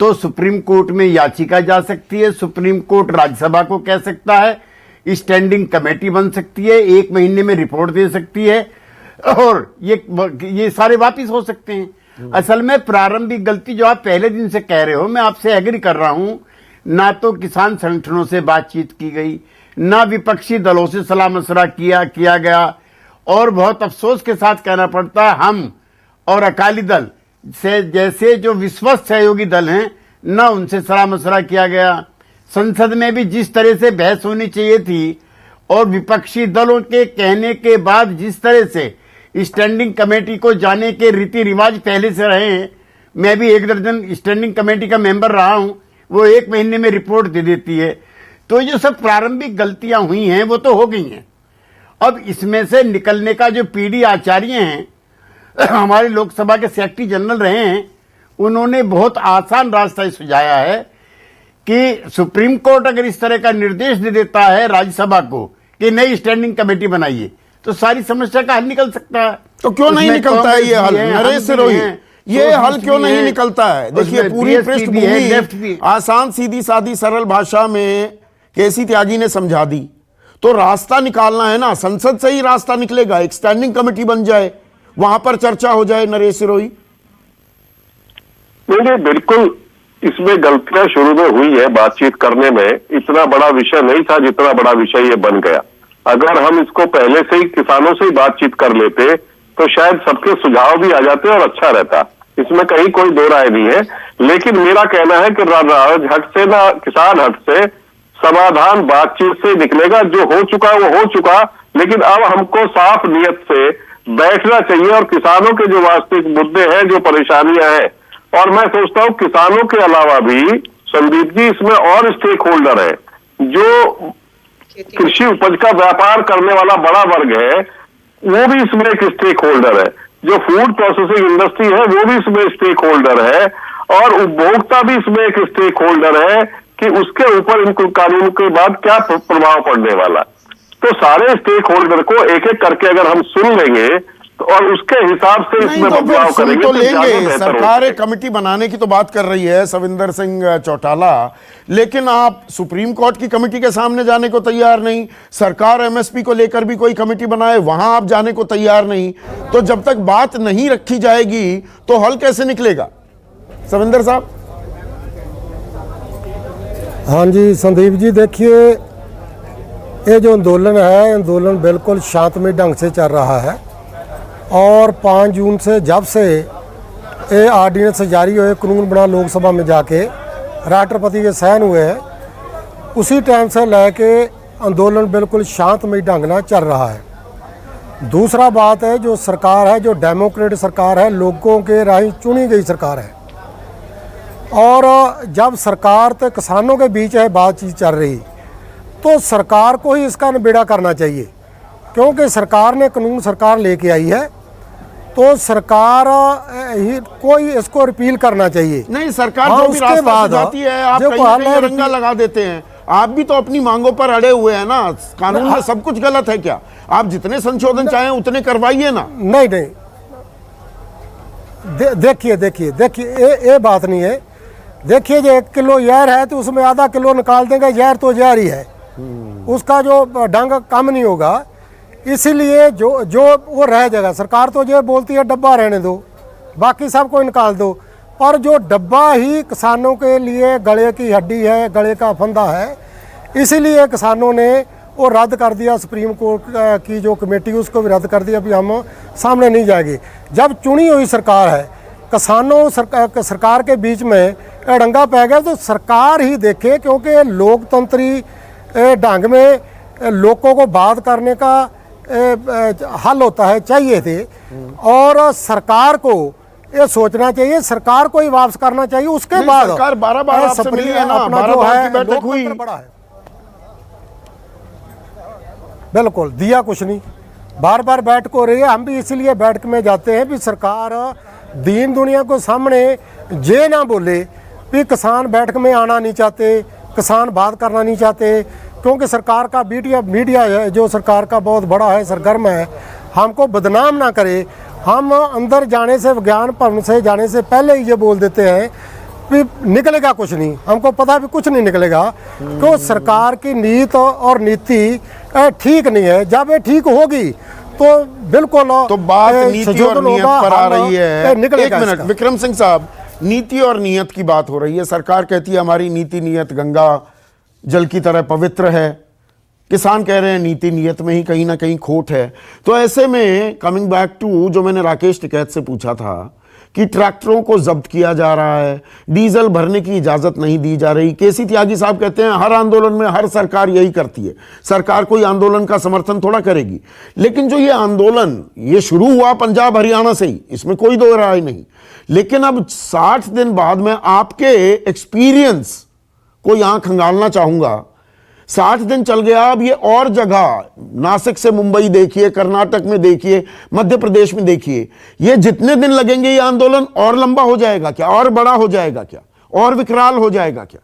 तो सुप्रीम कोर्ट में याचिका जा सकती है, सुप्रीम कोर्ट राज्यसभा को कह सकता है, स्टैंडिंग कमेटी बन सकती है, 1 महीने में रिपोर्ट दे सकती है, और ये सारे वापिस हो सकते हैं। असल में प्रारंभिक गलती जो आप पहले दिन से कह रहे हो, मैं आपसे एग्री कर रहा हूं, ना तो किसान संगठनों से बातचीत की गई, ना विपक्षी दलों से सलाह मशवरा किया गया, और बहुत अफसोस के साथ कहना पड़ता है, हम और अकाली दल से जैसे जो विश्वस्त सहयोगी दल हैं, ना उनसे सलाह मशवरा किया गया। संसद में भी जिस तरह से बहस होनी चाहिए थी, और विपक्षी दलों के कहने के बाद जिस तरह से स्टैंडिंग कमेटी को जाने के रीति रिवाज पहले से रहे हैं, मैं भी 1 दर्जन स्टैंडिंग कमेटी का मेंबर रहा हूं, वो 1 महीने में रिपोर्ट दे देती है। तो ये सब प्रारंभिक गलतियां हुई हैं, वो तो हो गई हैं। अब इसमें से निकलने का जो पीडी आचार्य हैं, हमारे लोकसभा के सेक्रेटरी जनरल रहे हैं, उन्होंने बहुत आसान रास्ता सुझाया है कि सुप्रीम कोर्ट अगर इस तरह का निर्देश दे देता है राज्यसभा को कि नई स्टैंडिंग कमेटी बनाइए, तो सारी समस्या का हल निकल सकता है। तो क्यों नहीं निकलता है ये हल? नरेश सिरोही, ये हल क्यों नहीं निकलता है? देखिए, पूरी पृष्ठभूमि आसान, सीधी सादी सरल भाषा में केसी त्यागी ने समझा दी। तो रास्ता निकालना है ना, संसद से ही रास्ता निकलेगा, एक स्टैंडिंग कमेटी बन जाए, वहां पर चर्चा हो जाए। नरेश सिरोही, नहीं, बिल्कुल इसमें गलतियां शुरू में हुई है बातचीत करने में। इतना बड़ा विषय नहीं था जितना बड़ा विषय ये बन गया। अगर हम इसको पहले से ही किसानों से ही बातचीत कर लेते, तो शायद सबके सुझाव भी आ जाते और अच्छा रहता। इसमें कहीं कोई दो राय नहीं है। लेकिन मेरा कहना है कि राज हट से ना किसान हट से समाधान बातचीत से निकलेगा। जो हो चुका वो हो चुका, लेकिन अब हमको साफ नियत से बैठना चाहिए और किसानों के जो वास्तविक मुद्दे हैं, जो परेशानियां हैं, और मैं सोचता हूं किसानों के अलावा भी संदीप जी इसमें और स्टेक होल्डर है। जो कृषि उपज का व्यापार करने वाला बड़ा वर्ग है, वो भी इसमें एक स्टेक होल्डर है। जो फूड प्रोसेसिंग इंडस्ट्री है, वो भी इसमें स्टेक होल्डर है, और उपभोक्ता भी इसमें एक स्टेक होल्डर है कि उसके ऊपर इन कानून के बाद क्या प्रभाव पड़ने वाला। तो सारे स्टेक होल्डर को एक एक करके अगर हम सुन लेंगे, तो और उसके हिसाब से इसमें बदलाव करेंगे तो लेंगे। सरकार एक कमेटी बनाने की तो बात कर रही है, सविंदर सिंह चौटाला, लेकिन आप सुप्रीम कोर्ट की कमेटी के सामने जाने को तैयार नहीं। सरकार एमएसपी को लेकर भी कोई कमेटी बनाए, वहां आप जाने को तैयार नहीं। तो जब तक बात नहीं रखी जाएगी, तो हल कैसे निकलेगा? सविंदर साहब। हाँ जी संदीप जी, देखिए ये जो आंदोलन है, आंदोलन बिल्कुल शांतमय ढंग से चल रहा है, और 5 जून से जब से ये ऑर्डिनेंस जारी हुए, कानून बना लोकसभा में जाके राष्ट्रपति के साइन हुए हैं, उसी टाइम से लेके आंदोलन बिल्कुल शांतमय ढंग से चल रहा है। दूसरा बात है, जो सरकार है, जो डेमोक्रेटिक सरकार है, लोगों के राही चुनी गई सरकार है, और जब सरकार तो किसानों के बीच है बातचीत चल रही, तो सरकार को ही इसका निबेड़ा करना चाहिए, क्योंकि सरकार ने कानून सरकार लेके आई है, तो सरकार ही कोई इसको रिपील करना चाहिए। नहीं, सरकार जो भी रास्ता सुझाती है आप कहीं रंगा लगा देते हैं। आप भी तो अपनी मांगों पर अड़े हुए हैं ना। कानून में सब कुछ गलत है क्या? आप जितने संशोधन चाहें उतने करवाइए ना। नहीं नहीं, देखिए ये बात नहीं है। देखिए, जो 1 किलो जहर है तो उसमें आधा किलो निकाल देंगे, जहर तो जहर ही है, उसका जो ढंग कम नहीं होगा। इसीलिए जो वो रह जाएगा। सरकार तो जो बोलती है डब्बा रहने दो, बाकी सब को निकाल दो, पर जो डब्बा ही किसानों के लिए गले की हड्डी है, गले का फंदा है, इसीलिए किसानों ने वो रद्द कर दिया। सुप्रीम कोर्ट की जो कमेटी उसको भी रद्द कर दिया, अभी हम सामने नहीं जाएगी। जब चुनी हुई सरकार है, किसानों सरकार के बीच में अड़ंगा पै गया, तो सरकार ही देखे, क्योंकि लोकतंत्री ढंग में लोगों को बात करने का हल होता है, चाहिए थे, और सरकार को ये सोचना चाहिए, सरकार को ही वापस करना चाहिए। उसके बाद सरकार 12 बार आपसे मिली है ना, 12 बार की बैठक हुई, बड़ा है, बिल्कुल दिया कुछ नहीं, बार बार बैठक हो रही है। हम भी इसीलिए बैठक में जाते हैं भी सरकार दीन दुनिया को सामने ये ना बोले भी किसान बैठक में आना नहीं चाहते, किसान बात करना नहीं चाहते, क्योंकि सरकार का मीडिया है जो सरकार का बहुत बड़ा है, सरगर्म है, हमको बदनाम ना करे। हम अंदर जाने से, विज्ञान भवन से जाने से पहले ही ये बोल देते हैं कि निकलेगा कुछ नहीं, हमको पता भी कुछ नहीं निकलेगा, क्यों सरकार की नीति और नीति ठीक नहीं है। जब ये ठीक होगी तो बिल्कुल तो बात नीति और नियत पर आ रही है। एक मिनट विक्रम सिंह साहब, नीति और नियत की बात हो रही है। सरकार कहती है हमारी नीति नियत गंगा जल की तरह पवित्र है, किसान कह रहे हैं नीति नियत में ही कहीं ना कहीं खोट है। तो ऐसे में कमिंग बैक टू जो मैंने राकेश टिकैत से पूछा था कि ट्रैक्टरों को जब्त किया जा रहा है, डीजल भरने की इजाजत नहीं दी जा रही। केसी त्यागी साहब कहते हैं हर आंदोलन में हर सरकार यही करती है, सरकार कोई आंदोलन का समर्थन थोड़ा करेगी। लेकिन जो ये आंदोलन ये शुरू हुआ पंजाब हरियाणा से ही, इसमें कोई दो राय नहीं, लेकिन अब 60 दिन बाद मैं आपके एक्सपीरियंस को यहां खंगालना चाहूंगा। 60 दिन चल गया, अब ये और जगह नासिक से मुंबई देखिए, कर्नाटक में देखिए, मध्य प्रदेश में देखिए, ये जितने दिन लगेंगे ये आंदोलन और लंबा हो जाएगा क्या, और बड़ा हो जाएगा क्या, और विकराल हो जाएगा क्या?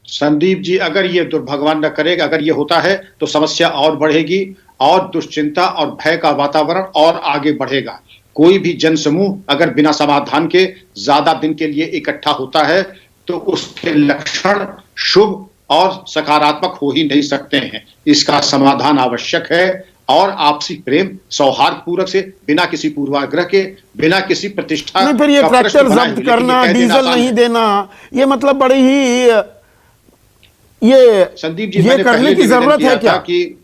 संदीप जी, अगर ये दुर्भगवान न करेगा, अगर ये होता है तो समस्या और बढ़ेगी और दुश्चिंता और भय का वातावरण और आगे बढ़ेगा। कोई भी जनसमूह अगर बिना समाधान के ज्यादा दिन के लिए इकट्ठा होता है तो उसके लक्षण शुभ और सकारात्मक हो ही नहीं सकते हैं। इसका समाधान आवश्यक है और आपसी प्रेम सौहार्द पूर्वक से, बिना किसी पूर्वाग्रह के, बिना किसी प्रतिष्ठा। नहीं, फिर ये ट्रैक्टर जब्त करना, डीजल नहीं देना, ये मतलब बड़ी ही ये संदीप जी, ये करने की जरूरत है क्या? कि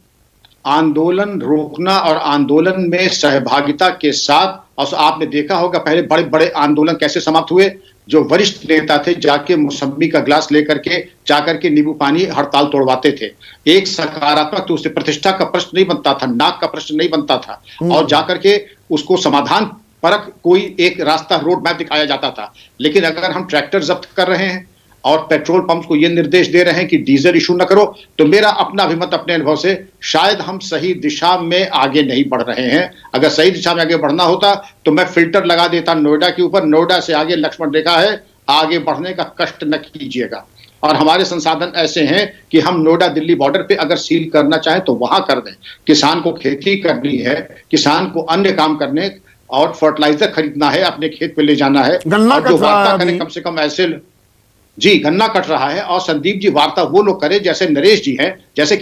आंदोलन रोकना और आंदोलन में सहभागिता के साथ, और आपने देखा होगा पहले बड़े बड़े आंदोलन कैसे समाप्त हुए। जो वरिष्ठ नेता थे जाके मौसमी का ग्लास लेकर के जाकर के नींबू पानी हड़ताल तोड़वाते थे। एक सकारात्मक, तो उससे प्रतिष्ठा का प्रश्न नहीं बनता था, नाक का प्रश्न नहीं बनता था, और जाकर के उसको समाधान परक कोई एक रास्ता, रोड मैप दिखाया जाता था। लेकिन अगर हम ट्रैक्टर जब्त कर रहे हैं और पेट्रोल पंप को यह निर्देश दे रहे हैं कि डीजल इशू न करो, तो मेरा अपना अभिमत अपने अनुभव से शायद हम सही दिशा में आगे नहीं बढ़ रहे हैं। अगर सही दिशा में आगे बढ़ना होता तो मैं फिल्टर लगा देता नोएडा के ऊपर, नोएडा से आगे लक्ष्मण रेखा है, आगे बढ़ने का कष्ट न कीजिएगा। और हमारे संसाधन ऐसे हैं कि हम नोएडा दिल्ली बॉर्डर पे अगर सील करना चाहें तो वहां कर दें। किसान को खेती करनी है, किसान को अन्य काम करने और फर्टिलाइजर खरीदना है, अपने खेत पे ले जाना है, गन्ना और जो वार्ता करें कम से कम ऐसे, जी गन्ना कट रहा है। और संदीप जी, वार्ता वो लोग करें जैसे नरेश जी हैं, जैसे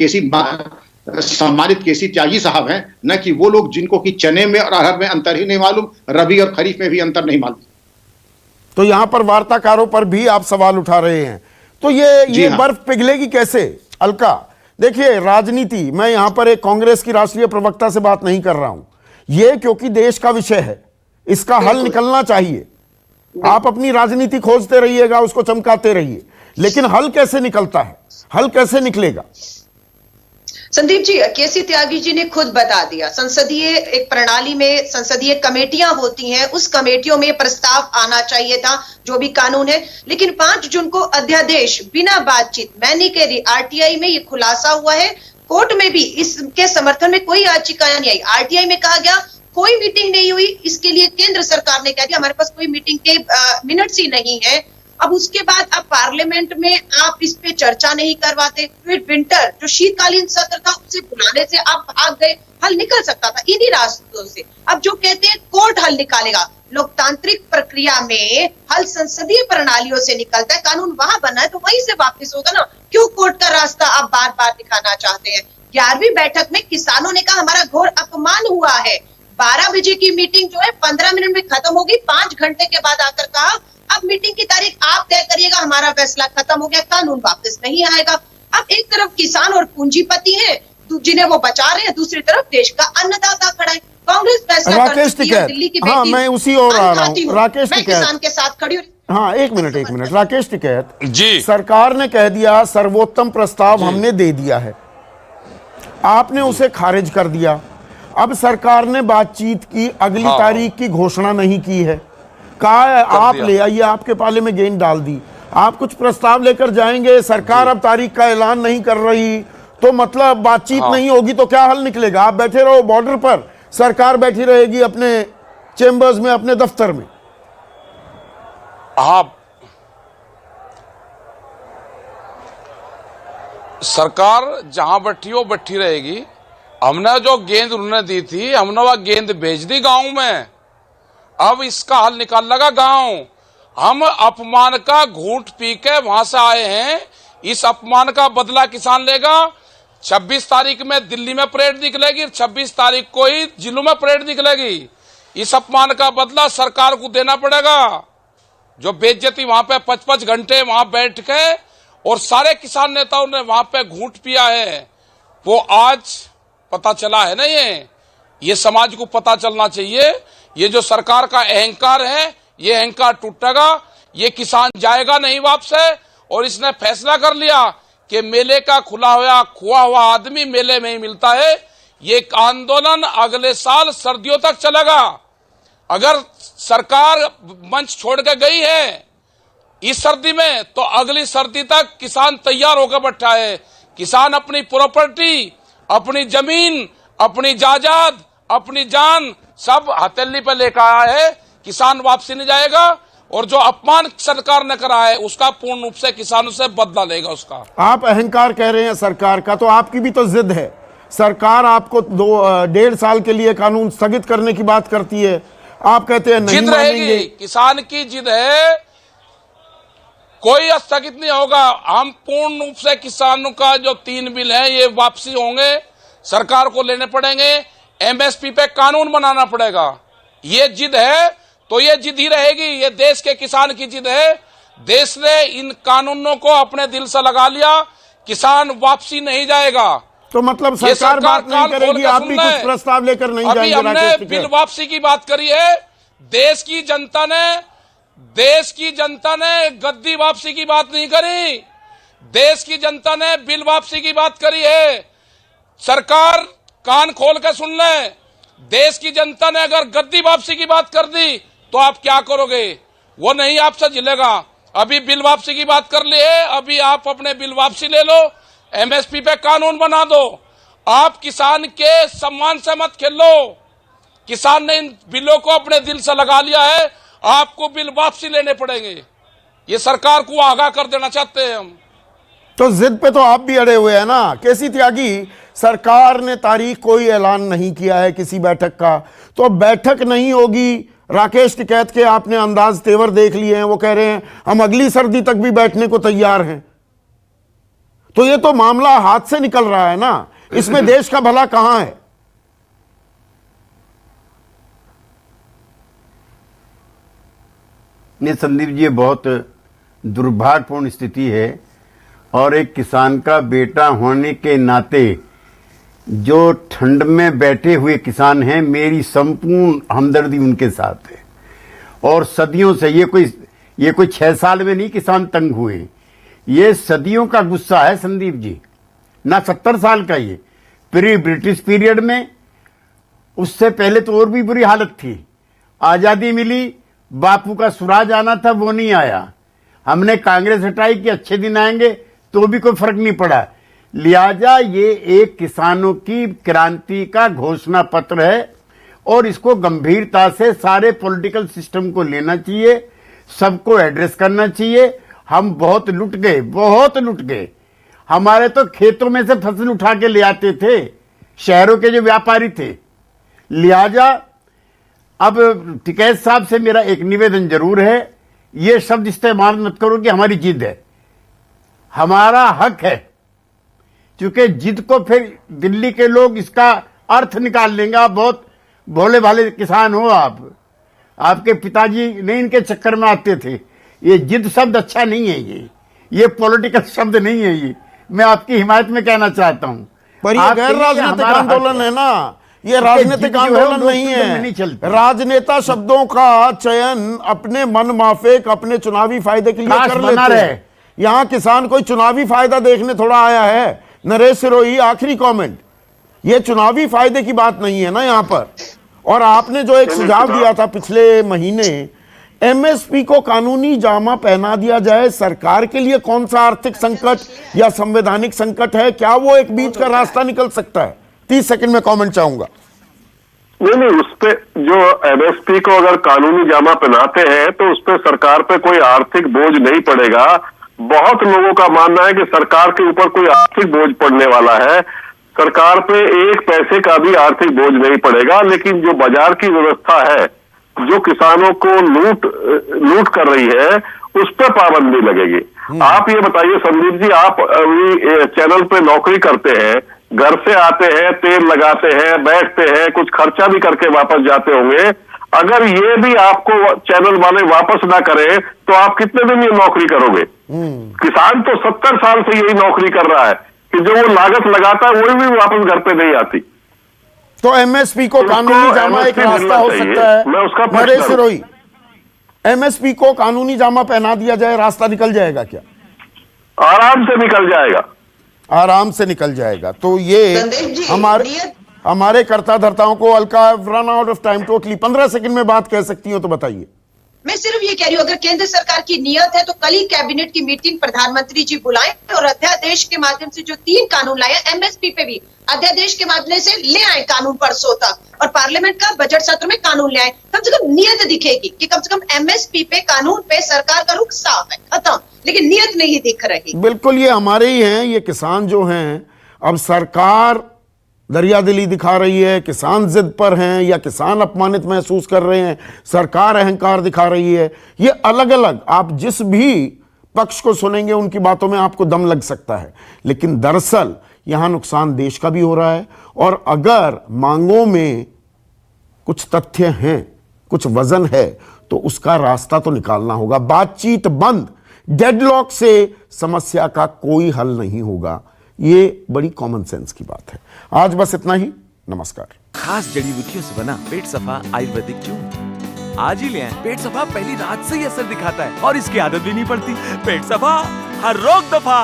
सम्मानित केसी त्यागी साहब हैं, न कि वो लोग जिनको कि चने में और अरहर में अंतर ही नहीं मालूम, रबी और खरीफ में भी अंतर नहीं मालूम। तो यहां पर वार्ताकारों पर भी आप सवाल उठा रहे हैं। तो ये बर्फ पिघलेगी कैसे? अलका, देखिए राजनीति, मैं यहां पर एक कांग्रेस की राष्ट्रीय प्रवक्ता से बात नहीं कर रहा हूं, ये क्योंकि देश का विषय है, इसका हल निकलना चाहिए। आप अपनी राजनीति खोजते रहिएगा, उसको चमकाते रहिए, लेकिन हल कैसे निकलता है, हल कैसे निकलेगा? संदीप जी, केसी त्यागी जी ने खुद बता दिया, संसदीय एक प्रणाली में संसदीय कमेटियां होती हैं, उस कमेटियों में प्रस्ताव आना चाहिए था, जो भी कानून है। लेकिन 5 जून को अध्यादेश बिना बातचीत, मैं नहीं कह रही, आरटीआई में ये खुलासा हुआ है, कोर्ट में भी इसके समर्थन में कोई याचिका नहीं आई। आरटीआई में कहा गया कोई मीटिंग नहीं हुई, इसके लिए केंद्र सरकार ने कह दिया हमारे पास कोई मीटिंग के मिनट्स ही नहीं है। अब उसके बाद अब पार्लियामेंट में आप इस पे चर्चा नहीं करवाते, फिर विंटर जो शीतकालीन सत्र था उसे बुलाने से आप भाग गए, हल निकल सकता था इन्हीं रास्तों से। अब जो कहते हैं कोर्ट हल निकालेगा, लोकतांत्रिक प्रक्रिया में हल संसदीय प्रणालियों से निकलता है, कानून वहां बना है तो वहीं से वापस होगा ना, क्यों कोर्ट का रास्ता आप बार बार दिखाना चाहते हैं। 11वीं बैठक में किसानों ने कहा हमारा घोर अपमान हुआ है, 12 बजे की मीटिंग जो है 15 मिनट में खत्म होगी, 5 घंटे के बाद आकर कहा अब मीटिंग की तारीख आप तय करिएगा, हमारा फैसला खत्म हो गया, कानून वापस नहीं आएगा। अब एक तरफ किसान और पूंजीपति हैं जिन्हें वो बचा रहे हैं, दूसरी तरफ देश का अन्नदाता खड़ा है। कांग्रेस फैसला राकेश टिकैत, दिल्ली की हाँ मैं उसी और आ रहा हूँ। राकेश मैं टिकैत किसान के साथ खड़ी हूँ। हाँ एक मिनट राकेश टिकैत जी, सरकार ने कह दिया सर्वोत्तम प्रस्ताव हमने दे दिया है, आपने उसे खारिज कर दिया। अब सरकार ने बातचीत की, अगली तारीख की घोषणा नहीं की है, कहा आप ले आइए, आपके पाले में गेंद डाल दी, आप कुछ प्रस्ताव लेकर जाएंगे, सरकार अब तारीख का ऐलान नहीं कर रही तो मतलब बातचीत नहीं होगी तो क्या हल निकलेगा? आप बैठे रहो बॉर्डर पर, सरकार बैठी रहेगी अपने चेंबर्स में, अपने दफ्तर में। हाँ, सरकार जहां बैठी हो बैठी रहेगी। हमने जो गेंद उन्होंने दी थी, हमने वह गेंद भेज दी गांव में, अब इसका हल निकाल लगा गांव। हम अपमान का घूंट पी के वहां से आए हैं, इस अपमान का बदला किसान लेगा। 26 तारीख में दिल्ली में परेड निकलेगी, 26 तारीख को ही जिलों में परेड निकलेगी। इस अपमान का बदला सरकार को देना पड़ेगा। जो बेइज्जती वहां पे 55 घंटे वहां बैठ के और सारे किसान नेताओं ने वहां पे घूंट पिया है, वो आज पता चला है ना। ये समाज को पता चलना चाहिए। ये जो सरकार का अहंकार है, ये अहंकार टूटेगा, ये किसान जाएगा नहीं वापस है। और इसने फैसला कर लिया कि मेले का खुआ हुआ आदमी मेले में ही मिलता है। ये आंदोलन अगले साल सर्दियों तक चलेगा। अगर सरकार मंच छोड़ के गई है इस सर्दी में, तो अगली सर्दी तक किसान तैयार होकर बैठा है। किसान अपनी प्रॉपर्टी, अपनी जमीन, अपनी जायदाद, अपनी जान सब हथेली पे लेकर आया है। किसान वापसी नहीं जाएगा और जो अपमान सरकार ने करा है उसका पूर्ण रूप से किसानों से बदला लेगा उसका। आप अहंकार कह रहे हैं सरकार का, तो आपकी भी तो जिद है। सरकार आपको 1.5 साल के लिए कानून स्थगित करने की बात करती है, आप कहते हैं नहीं जिद मानेंगे। रहेगी, किसान की जिद है, कोई स्थगित नहीं होगा। हम पूर्ण रूप से किसानों का जो 3 बिल है ये वापसी होंगे, सरकार को लेने पड़ेंगे, एमएसपी पे कानून बनाना पड़ेगा। ये जिद है तो ये जिद ही रहेगी, ये देश के किसान की जिद है। देश ने इन कानूनों को अपने दिल से लगा लिया, किसान वापसी नहीं जाएगा। तो मतलब सरकार बात नहीं करेगी, आप भी कुछ प्रस्ताव लेकर नहीं अभी जाएंगे? हमने बिल वापसी की बात करी है। देश की जनता ने गद्दी वापसी की बात नहीं करी, देश की जनता ने बिल वापसी की बात करी है। सरकार कान खोल कर सुन ले, देश की जनता ने अगर गद्दी वापसी की बात कर दी तो आप क्या करोगे? वो नहीं आपसे झिलेगा। अभी बिल वापसी की बात कर ली है, अभी आप अपने बिल वापसी ले लो, एमएसपी पे कानून बना दो। आप किसान के सम्मान से मत खेलो। किसान ने इन बिलों को अपने दिल से लगा लिया है, आपको बिल वापसी लेने पड़ेंगे। ये सरकार को आगाह कर देना चाहते हैं हम। तो जिद पे तो आप भी अड़े हुए हैं ना केसी त्यागी। सरकार ने तारीख कोई ऐलान नहीं किया है किसी बैठक का, तो बैठक नहीं होगी। राकेश टिकैत के आपने अंदाज तेवर देख लिए हैं, वो कह रहे हैं हम अगली सर्दी तक भी बैठने को तैयार हैं। तो ये तो मामला हाथ से निकल रहा है ना, इसमें देश का भला कहां है? नहीं संदीप जी, ये बहुत दुर्भाग्यपूर्ण स्थिति है। और एक किसान का बेटा होने के नाते जो ठंड में बैठे हुए किसान हैं, मेरी संपूर्ण हमदर्दी उनके साथ है। और सदियों से ये कोई 6 साल में नहीं किसान तंग हुए, ये सदियों का गुस्सा है संदीप जी, ना 70 साल का। ये प्री ब्रिटिश पीरियड में, उससे पहले तो और भी बुरी हालत थी। आजादी मिली, बापू का स्वराज आना था, वो नहीं आया। हमने कांग्रेस हटाई कि अच्छे दिन आएंगे, तो भी कोई फर्क नहीं पड़ा। लिहाजा ये एक किसानों की क्रांति का घोषणा पत्र है और इसको गंभीरता से सारे पॉलिटिकल सिस्टम को लेना चाहिए, सबको एड्रेस करना चाहिए। हम बहुत लुट गए। हमारे तो खेतों में से फसल उठा के ले आते थे शहरों के जो व्यापारी थे। लिहाजा अब टिकैत साहब से मेरा एक निवेदन जरूर है, ये शब्द इस्तेमाल मत करो कि हमारी जिद है। हमारा हक है, क्योंकि जिद को फिर दिल्ली के लोग इसका अर्थ निकाल लेंगे। आप बहुत भोले भाले किसान हो, आपके पिताजी नहीं इनके चक्कर में आते थे। ये जिद शब्द अच्छा नहीं है, ये पॉलिटिकल शब्द नहीं है। ये मैं आपकी हिमायत में कहना चाहता हूं। पर ये गैर राजनीतिक आंदोलन है ना, ये राजनीतिक आंदोलन नहीं है। राजनेता शब्दों का चयन अपने मन माफिक, अपने चुनावी फायदे के लिए कर लेते हैं। यहां किसान कोई चुनावी फायदा देखने थोड़ा आया है। नरेश सिरोही, आखिरी कमेंट, ये चुनावी फायदे की बात नहीं है ना यहां पर। और आपने जो एक सुझाव दिया था पिछले महीने, एमएसपी को कानूनी जामा पहना दिया जाए, सरकार के लिए कौन सा आर्थिक संकट या संवैधानिक संकट है? क्या वो एक बीच का रास्ता निकल सकता है? 30 सेकंड में कमेंट चाहूंगा। नहीं, उस पे जो एमएसपी को अगर कानूनी जामा पहनाते हैं तो उस पे सरकार पे कोई आर्थिक बोझ नहीं पड़ेगा। बहुत लोगों का मानना है कि सरकार के ऊपर कोई आर्थिक बोझ पड़ने वाला है। सरकार पे एक पैसे का भी आर्थिक बोझ नहीं पड़ेगा, लेकिन जो बाजार की व्यवस्था है, जो किसानों को लूट कर रही है, उस पर पाबंदी लगेगी। आप ये बताइए संदीप जी, आप अभी चैनल पे नौकरी करते हैं, घर से आते हैं, तेल लगाते हैं, बैठते हैं, कुछ खर्चा भी करके वापस जाते होंगे। अगर ये भी आपको चैनल वाले वापस ना करें तो आप कितने दिन ये नौकरी करोगे? किसान तो 70 साल से यही नौकरी कर रहा है कि जो वो लागत लगाता है वही भी वापस घर पे नहीं आती। तो एमएसपी को कानूनी जामा एक रास्ता हो सकता है। मैं उसका नरेश सिरोही, एमएसपी को कानूनी जामा पहना दिया जाए, रास्ता निकल जाएगा क्या? आराम से निकल जाएगा, आराम से निकल जाएगा। तो ये हमारे कर्ता धर्ताओं को, Alka run out of time totally, 15 second में बात कह सकती हो तो बताइए। मैं सिर्फ ये कह रही हूँ, अगर केंद्र सरकार की नियत है तो कल ही कैबिनेट की मीटिंग प्रधानमंत्री जी बुलाएं और अध्यादेश के माध्यम से जो 3 कानून लाए, एमएसपी पे भी अध्यादेश के माध्यम से ले आए कानून परसों तक, और पार्लियामेंट का बजट सत्र में कानून ले आए। कम से कम नियत दिखेगी कि कम से कम एमएसपी पे, कानून पे सरकार का रुख साफ है, खत्म, लेकिन नियत नहीं दिख रही। बिल्कुल, ये हमारे ही हैं, ये किसान जो हैं। अब सरकार दरियादिली दिखा रही है, किसान जिद पर हैं, या किसान अपमानित महसूस कर रहे हैं, सरकार अहंकार दिखा रही है। ये अलग अलग, आप जिस भी पक्ष को सुनेंगे उनकी बातों में आपको दम लग सकता है, लेकिन दरअसल यहां नुकसान देश का भी हो रहा है। और अगर मांगों में कुछ तथ्य हैं, कुछ वजन है, तो उसका रास्ता तो निकालना होगा। बातचीत बंद, डेडलॉक से समस्या का कोई हल नहीं होगा। ये बड़ी कॉमन सेंस की बात है। आज बस इतना ही, नमस्कार। खास जड़ी बूटियों से बना पेट सफा आयुर्वेदिक चूर्ण आज ही ले आएं। पेट सफा पहली रात से ही असर दिखाता है और इसकी आदत भी नहीं पड़ती। पेट सफा, हर रोग दफा।